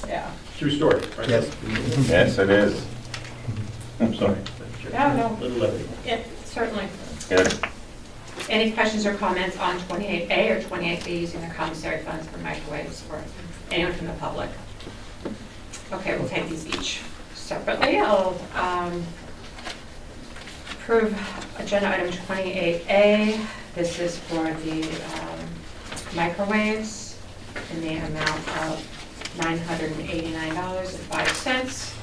Yeah. true story, right? Yes. Yes, it is. I'm sorry. No. Little levity. Yeah, certainly. Good. Any questions or comments on 28A or 28B using the commissary funds for microwaves for anyone from the public? Okay, we'll take these each separately. I'll approve agenda item 28A. This is for the microwaves in the amount of $989.05.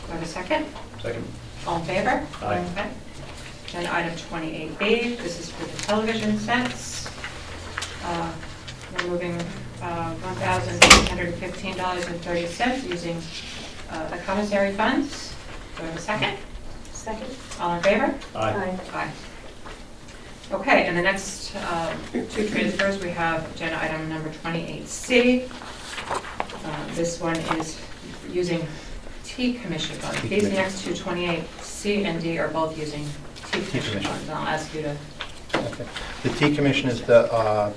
Do I have a second? Second. All in favor? Aye. Okay. Then item 28B, this is for the television sets. We're moving $1,815.30 using the commissary funds. Do I have a second? Second? All in favor? Aye. Aye. Okay, and the next two transfers, we have agenda item number 28C. This one is using T commission funds. These next two, 28C and D, are both using T commission funds. And I'll ask you to. Okay. The T commission is the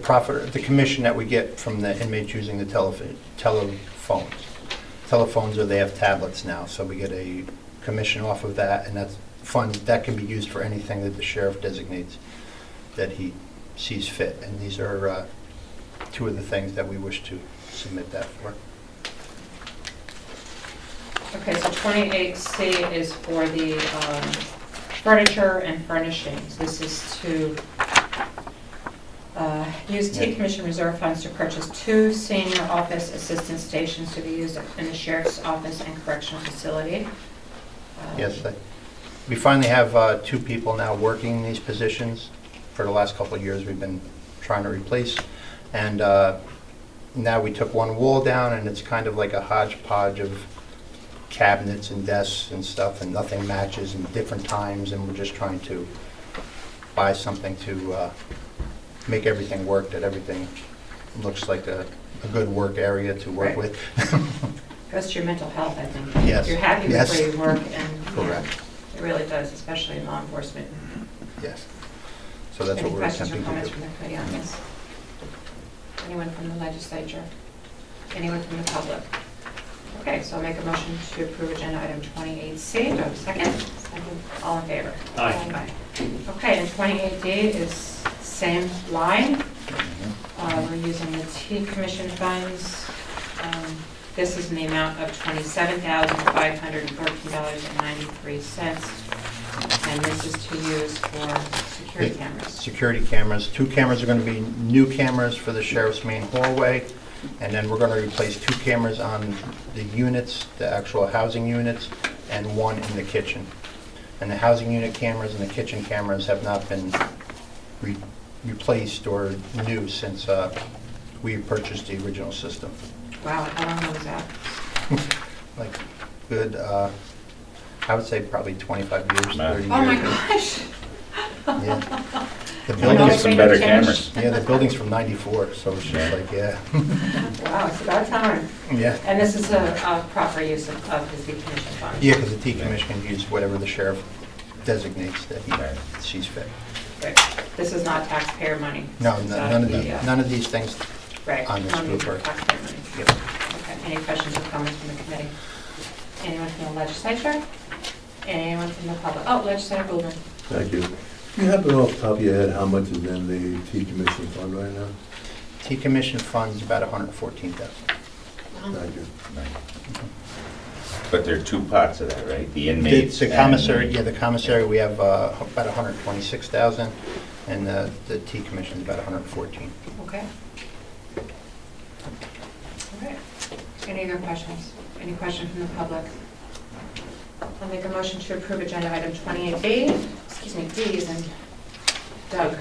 profit, the commission that we get from the inmates using the telephones. Telephones, or they have tablets now, so we get a commission off of that, and that's funds that can be used for anything that the sheriff designates that he sees fit. And these are two of the things that we wish to submit that for. Okay, so 28C is for the furniture and furnishings. This is to use T Commission reserve funds to purchase 2 senior office assistant stations to be used in the sheriff's office and correctional facility. Yes, we finally have 2 people now working these positions. For the last couple of years, we've been trying to replace. And now we took one wall down, and it's kind of like a hodgepodge of cabinets and desks and stuff, and nothing matches in different times, and we're just trying to buy something to make everything work, that everything looks like a good work area to work with. Goes to your mental health, I think. Yes. You're happy with Yes. where you work, and Correct. it really does, especially in law enforcement. Yes. So that's what we're Any questions attempting or to comments do. from the committee on this? Anyone from the legislature? Anyone from the public? Okay, so I'll make a motion to approve agenda item 28C. Do I have a second? Second. All in favor? Aye. Okay, and 28D is same line. We're using the T Commission funds. This is in the amount of $27,513.93. And this is to use for security cameras. Security cameras. 2 cameras are going to be new cameras for the sheriff's main hallway, and then we're going to replace 2 cameras on the units, the actual housing units, and 1 in the kitchen. And the housing unit cameras and the kitchen cameras have not been replaced or new since we purchased the original system. Wow, how long ago was that? Like good, I would say probably 25 years, 30 years. Oh my gosh. Yeah. The Can we building's always some make a better change? cameras. Yeah, the building's from '94, so it's just like, yeah. Wow, it's about time. Yeah. And this is a proper use of the T Commission funds? Yeah, because the T Commission can use whatever the sheriff designates that he sees fit. Right. This is not taxpayer money? No, This is, none of these things Right, on this no need group for are. taxpayer money. Yep. Okay, any questions or comments from the committee? Anyone from the legislature? Anyone from the public? Oh, Legislator Goulden. Thank you. Do you happen off the top of your head how much is in the T Commission fund right now? T Commission funds about $114,000. Thank you. But there are 2 parts of that, right? The inmates. The commissary, yeah, the commissary, we have about $126,000, and the T Commission is about $114,000. Okay. Okay. Any other questions? Any question from the public? I'll make a motion to approve agenda item 28B. Excuse me, D is in Doug.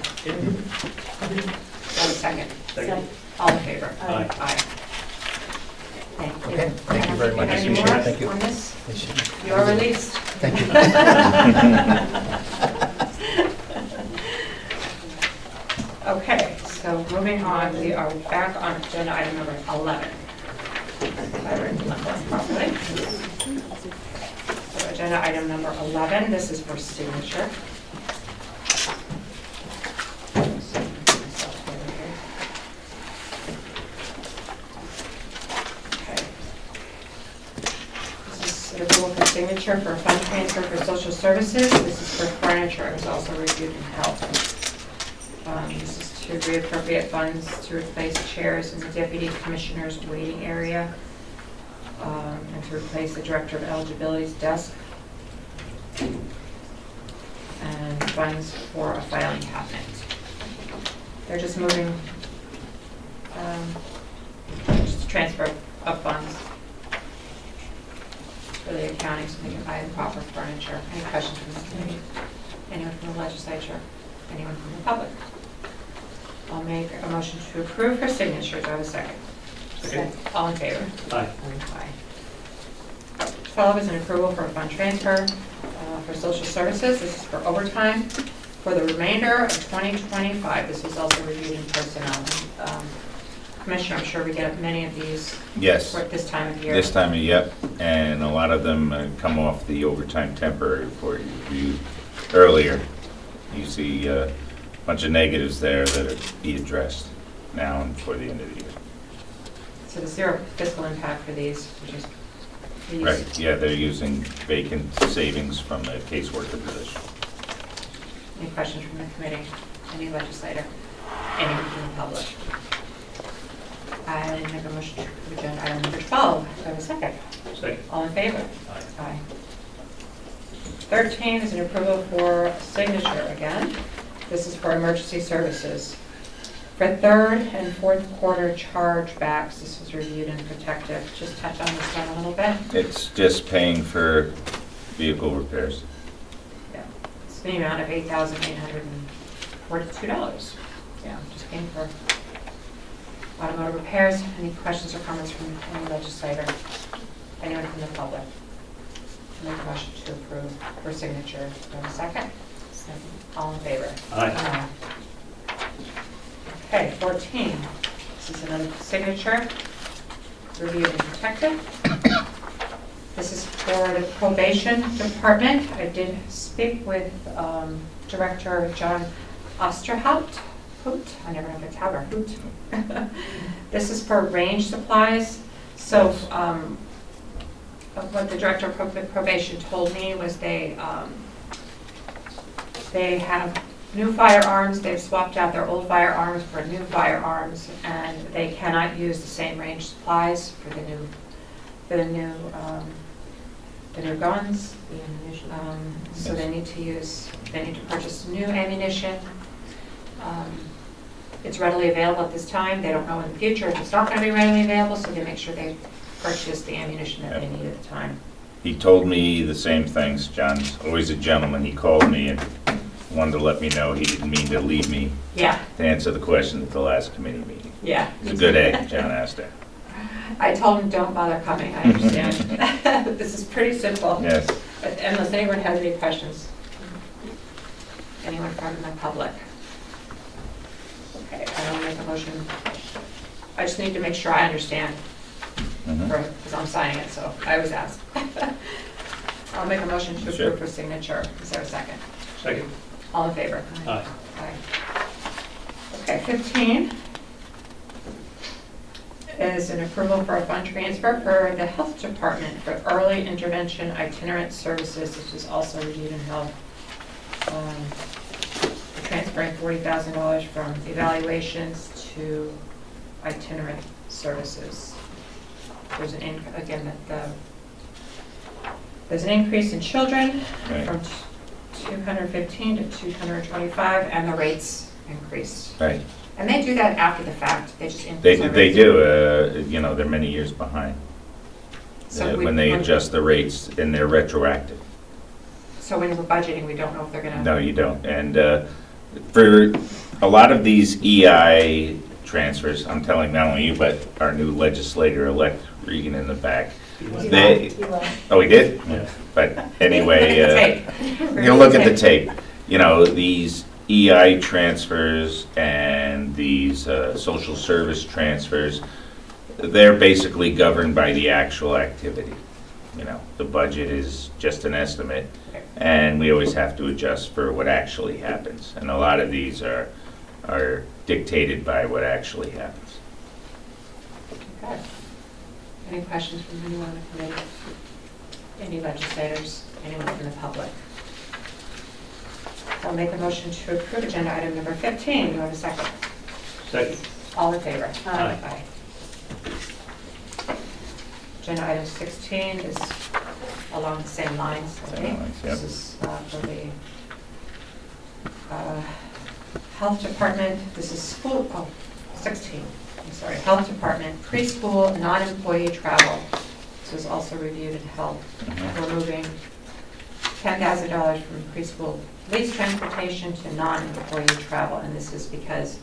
Second. Second. All in favor? Aye. Aye. Thank you. Okay, thank you very much. Any Appreciate more it. Thank you. on this? You are released. Thank you. Okay, so moving on, we are back on agenda item number 11. If I written that down properly. So agenda item number 11, this is for signature. Okay. This is an approval for signature for a fund transfer for social services. This is for furniture. It was also reviewed in health. This is to reappropriate funds to replace chairs in the deputy commissioner's waiting area, and to replace the director of eligibility's desk, and funds for a filing cabinet. They're just moving, just a transfer of funds for the accounting so they can buy the proper furniture. Any questions from the committee? Anyone from the legislature? Anyone from the public? I'll make a motion to approve for signature. Do I have a second? Second. All in favor? Aye. Aye. 12 is an approval for a fund transfer for social services. This is for overtime for the remainder of 2025. This was also reviewed in personnel. Commissioner, I'm sure we get many of these Yes. for this time of year. This time of, yep, and a lot of them come off the overtime temporary report you reviewed earlier. You see a bunch of negatives there that are be addressed now and before the end of the year. So the zero fiscal impact for these, which is these. Right, yeah, they're using vacant savings from the caseworker position. Any questions from the committee? Any legislator? Anyone from the public? I make a motion to approve agenda item number 12. Do I have a second? Second. All in favor? Aye. Aye. 13 is an approval for signature again. This is for emergency services. For third and fourth quarter chargebacks, this was reviewed and protective. Just touch on this one a little bit. It's just paying for vehicle repairs. Yeah. It's the amount of $8,842. Yeah, just paying for automotive repairs. Any questions or comments from any legislator? Anyone from the public? Make a motion to approve for signature. Do I have a second? Second. All in favor? Aye. Okay, 14. This is another signature, reviewed and protected. This is for the probation department. I did speak with Director John Osterhout. I never know if it's Hout or Hoot. This is for range supplies. So what the Director of Probation told me was they have new firearms. They've swapped out their old firearms for new firearms, and they cannot use the same range supplies for the new guns. So they need to purchase new ammunition. It's readily available at this time. They don't know in the future if it's not going to be readily available, so they make sure they purchase the ammunition that they need at the time. He told me the same things. John's always a gentleman. He called me and wanted to let me know he didn't mean to leave me Yeah, to answer the question at the last committee meeting. yeah. He's a good egg, John Astor. I told him, don't bother coming, I understand. This is pretty simple. Yes. But unless anyone has any questions. Anyone from the public? Okay, I will make a motion. I just need to make sure I understand, Mhm. because I'm signing it, so I was asked. I'll make a motion to Sure. approve for signature. Is there a second? Second. All in favor? Aye. Aye. Okay, 15 is an approval for a fund transfer for the health department for early intervention itinerant services. This is also reviewed and held. Transferring $40,000 from evaluations to itinerant services. There's an there's an increase in children Right. from 215 to 225, and the rates increased. Right. And they do that after the fact. They just increase the They rates. do, they're many years behind. So When they adjust the rates and they're retroactive. So when we're budgeting, we don't know if they're gonna. No, you don't. And for a lot of these EI transfers, I'm telling not only you, but our new legislator-elect Regan in the back, oh, he did? Yeah. But anyway, We're you look at the tape. These EI transfers and these social service transfers, they're basically governed by the actual activity. The budget is just an estimate, and we always have to adjust for what actually happens. And a lot of these are dictated by what actually happens. Okay. Any questions from anyone on the committee? Any legislators? Anyone from the public? I'll make a motion to approve agenda item number 15. Do I have a second? Second. All in favor? Aye. Agenda item 16 is along the same lines. Same lines, yep. This is for the health department. This is school, 16. I'm sorry, health department, preschool, non-employee travel. This was also reviewed and held. We're moving $10,000 from preschool lease transportation to non-employee travel, and this is because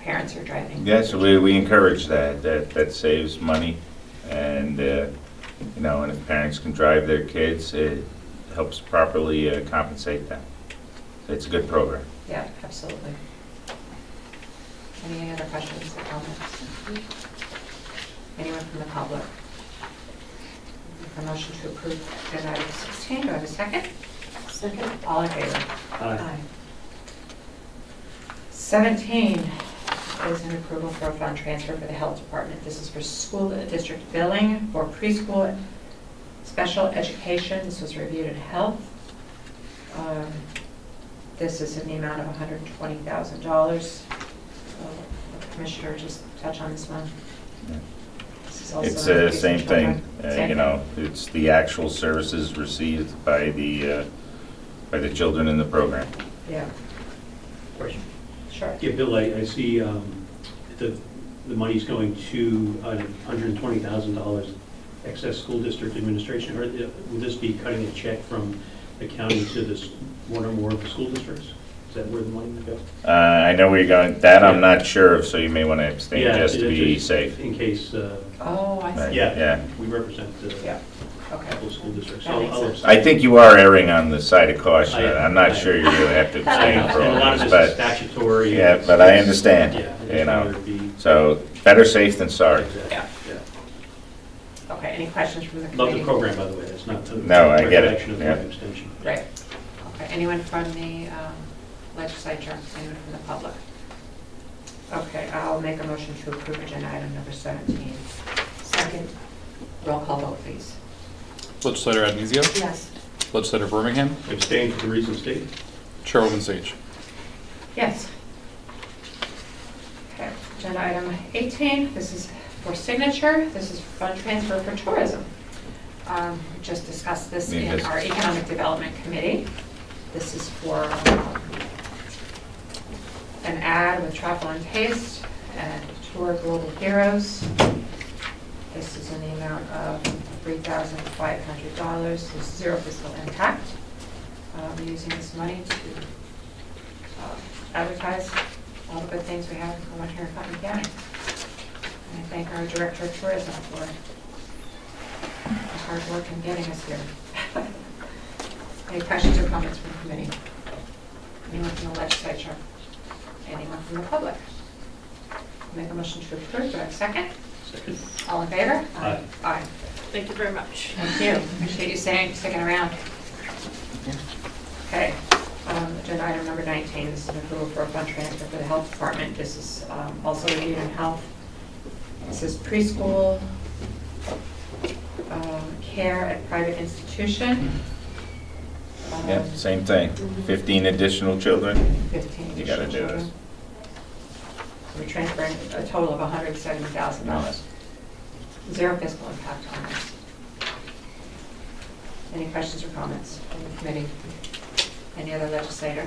parents are driving. Yes, we encourage that. That saves money, and, you know, and if parents can drive their kids, it helps properly compensate them. It's a good program. Yeah, absolutely. Any other questions or comments? Anyone from the public? Make a motion to approve agenda item 16. Do I have a second? Second? All in favor? Aye. 17 is an approval for a fund transfer for the health department. This is for school district billing for preschool special education. This was reviewed in health. This is in the amount of $120,000. The Commissioner, just touch on this one. Yeah. This is also It's an the increase in same thing, children. Same you know, it's the actual services received by the children in the program. Yeah, Question. sure. Yeah, Bill, I see the money's going to $120,000 excess school district administration. Will this be cutting a check from the county to this one or more of the school districts? Is that where the money would go? I know where you're going. That I'm not sure of, so you may want to abstain Yeah, just to be just safe. In case, Oh, I see. yeah, we represent Yeah, a okay. couple of school districts. That makes I'll sense. abstain. I think you are erring on the side of caution. I am. I'm not sure you really have to abstain for And a lot all of this, this is but, statutory. yeah, but I understand, Yeah. I you just know. wanted to be- So better safe than sorry. Exactly, Yeah. yeah. Okay, any questions from the Love committee? the program, by the way. It's not. No, I get it, recollection of my yeah. abstention. Right. Okay, anyone from the legislature, anyone from the public? Okay, I'll make a motion to approve agenda item number 17. Second? Roll call vote, please. Legislator Admizio? Yes. Legislator Birmingham? Abstain for the reasons stated. Chairwoman Sage? Yes. Okay, agenda item 18, this is for signature. This is fund transfer for tourism. We just discussed this Need in this. our Economic Development Committee. This is for an ad with Travel and Taste and Tour Global Heroes. This is in the amount of $3,500. There's zero fiscal impact. We're using this money to advertise all the good things we have going on here in Putnam County. And I thank our Director of Tourism for his hard work in getting us here. Any questions or comments from the committee? Anyone from the legislature? Anyone from the public? Make a motion to approve. Do I have a second? Second. All in favor? Aye. Aye. Thank you very much. Thank you. Appreciate you sticking around. Okay. Agenda item number 19, this is an approval for a fund transfer for the health department. This is also reviewed in health. This is preschool care at private institution. Yep, same thing. 15 additional children. 15 You gotta additional do this. children. We're transferring a total of $170,000. Zero fiscal impact on this. Any questions or comments from the committee? Any other legislator?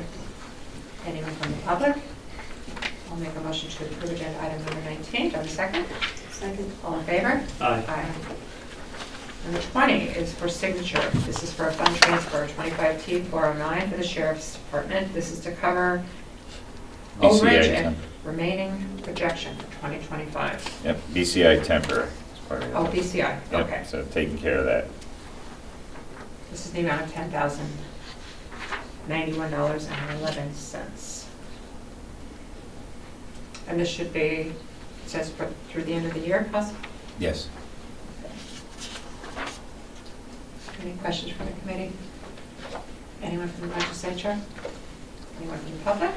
Anyone from the public? I'll make a motion to approve agenda item number 19. Do I have a second? Second? All in favor? Aye. Aye. Number 20 is for signature. This is for a fund transfer, 25T409 for the Sheriff's Department. This is to cover overage BCI and remaining projection for 2025. Yep, BCI temporary. is part of it. Oh, BCI, Yep, okay. so taking care of that. This is the amount of $10,091.11. And this should be, it says through the end of the year, possibly? Yes. Any questions from the committee? Anyone from the legislature? Anyone from the public?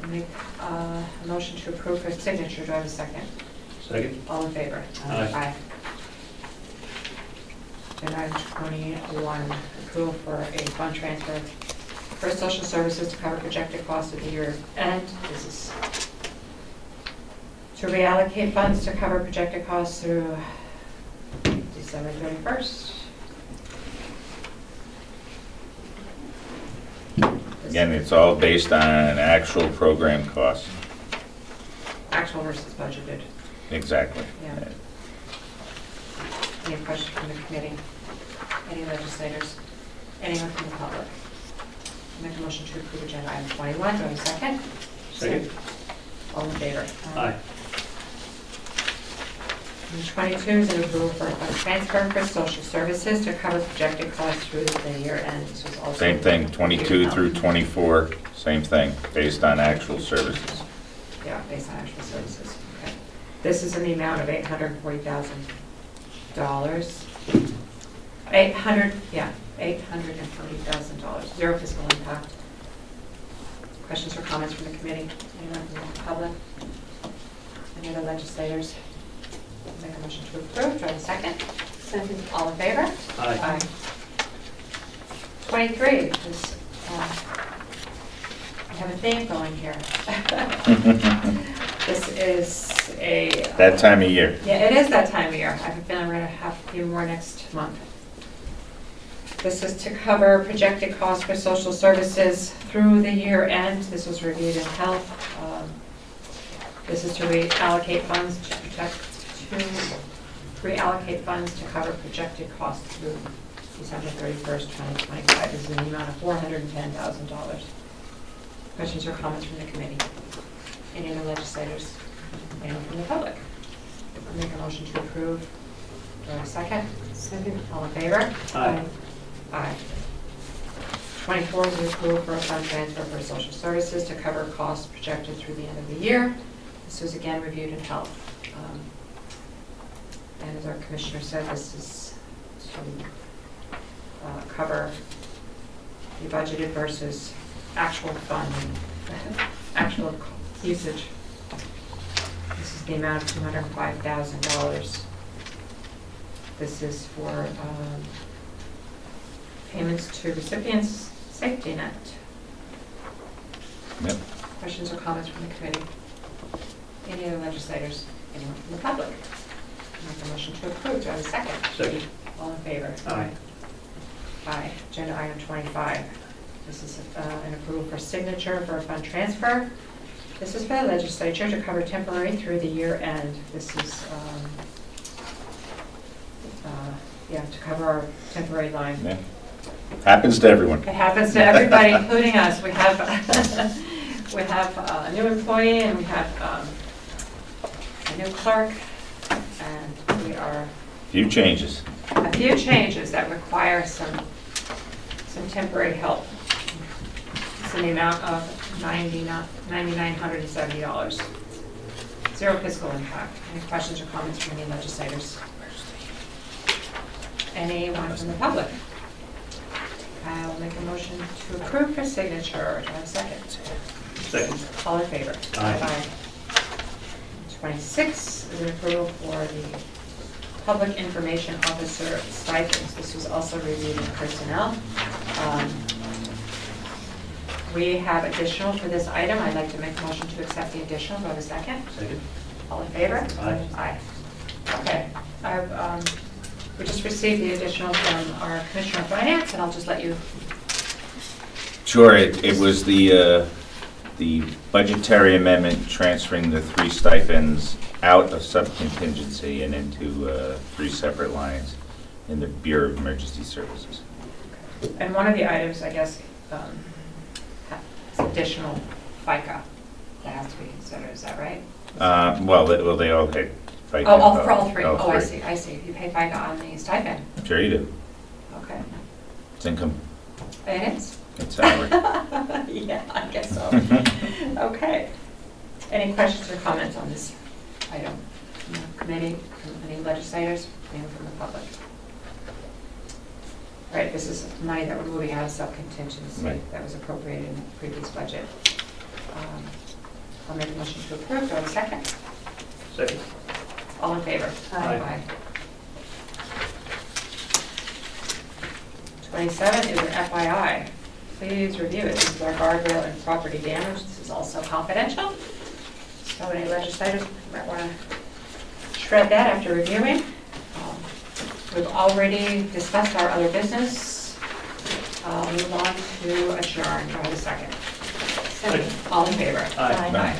I'll make a motion to approve for signature. Do I have a second? Second. All in favor? Aye. Agenda item 21, approval for a fund transfer for social services to cover projected costs of the year end. This is to reallocate funds to cover projected costs through December 31st. Again, it's all based on actual program costs. Actual versus budgeted. Exactly. Yeah. Any questions from the committee? Any legislators? Anyone from the public? Make a motion to approve agenda item 21. Do I have a second? Second. All in favor? Aye. And 22 is an approval for a transfer for social services to cover projected costs through the year end. This was also Same thing, 22 through 24, same thing, based on actual services. Yeah, based on actual services. Okay. This is in the amount of $840,000. $840,000. Zero fiscal impact. Questions or comments from the committee? Anyone from the public? Any other legislators? Make a motion to approve. Do I have a second? Second. All in favor? Aye. 23 is, we have a theme going here. This is a... That time of year. Yeah, it is that time of year. I have a feeling we're going to have a few more next month. This is to cover projected costs for social services through the year end. This was reviewed in health. This is to reallocate funds to cover projected costs through December 31st, 2025. This is in the amount of $410,000. Questions or comments from the committee? Any other legislators? Anyone from the public? I'll make a motion to approve. Do I have a second? Second. All in favor? Aye. Aye. 24 is the approval for a fund transfer for social services to cover costs projected through the end of the year. This was again reviewed in health. And as our commissioner said, this is to cover the budgeted versus actual fund, actual usage. This is the amount of $205,000. This is for payments to recipients' safety net. Yep. Questions or comments from the committee? Any other legislators? Anyone from the public? Make a motion to approve. Do I have a second? Second. All in favor? Aye. Aye. Agenda item 25. This is an approval for signature for a fund transfer. This is for the legislature to cover temporary through the year end. This is, to cover our temporary line. Yeah. Happens to everyone. It happens to everybody, including us. We have a new employee and we have a new clerk, and we are Few changes. a few changes that require some temporary help. It's in the amount of $9,970. Zero fiscal impact. Any questions or comments from any legislators? Anyone from the public? I'll make a motion to approve for signature. Do I have a second? Second. All in favor? Aye. 26 is an approval for the Public Information Officer stipends. This was also reviewed in personnel. We have additional for this item. I'd like to make a motion to accept the additional. Do I have a second? Second. All in favor? Aye. Aye. Okay. We just received the additional from our Commissioner of Finance, and I'll just let you. Sure, it was the budgetary amendment transferring the 3 stipends out of subcontingency and into 3 separate lines in the Bureau of Emergency Services. And one of the items, I guess, is additional FICA that has to be considered. Is that right? Well, they all pay FICA. For all 3. All Oh, I 3. see. You pay FICA on the stipend. Sure you do. Okay. It's income. It is? It's salary. Yeah, I guess so. Okay. Any questions or comments on this item? From the committee, from any legislators, anyone from the public? All right, this is money that we're moving out of subcontingency Right. that was appropriated in the previous budget. I'll make a motion to approve. Do I have a second? Second. All in favor? Aye. 27 is an FYI. Please review it. This is our guardrail and property damage. This is also confidential. So any legislators might want to shred that after reviewing. We've already discussed our other business. I'll move on to adjourn. Do I have a second? Second. All in favor? Aye. Aye.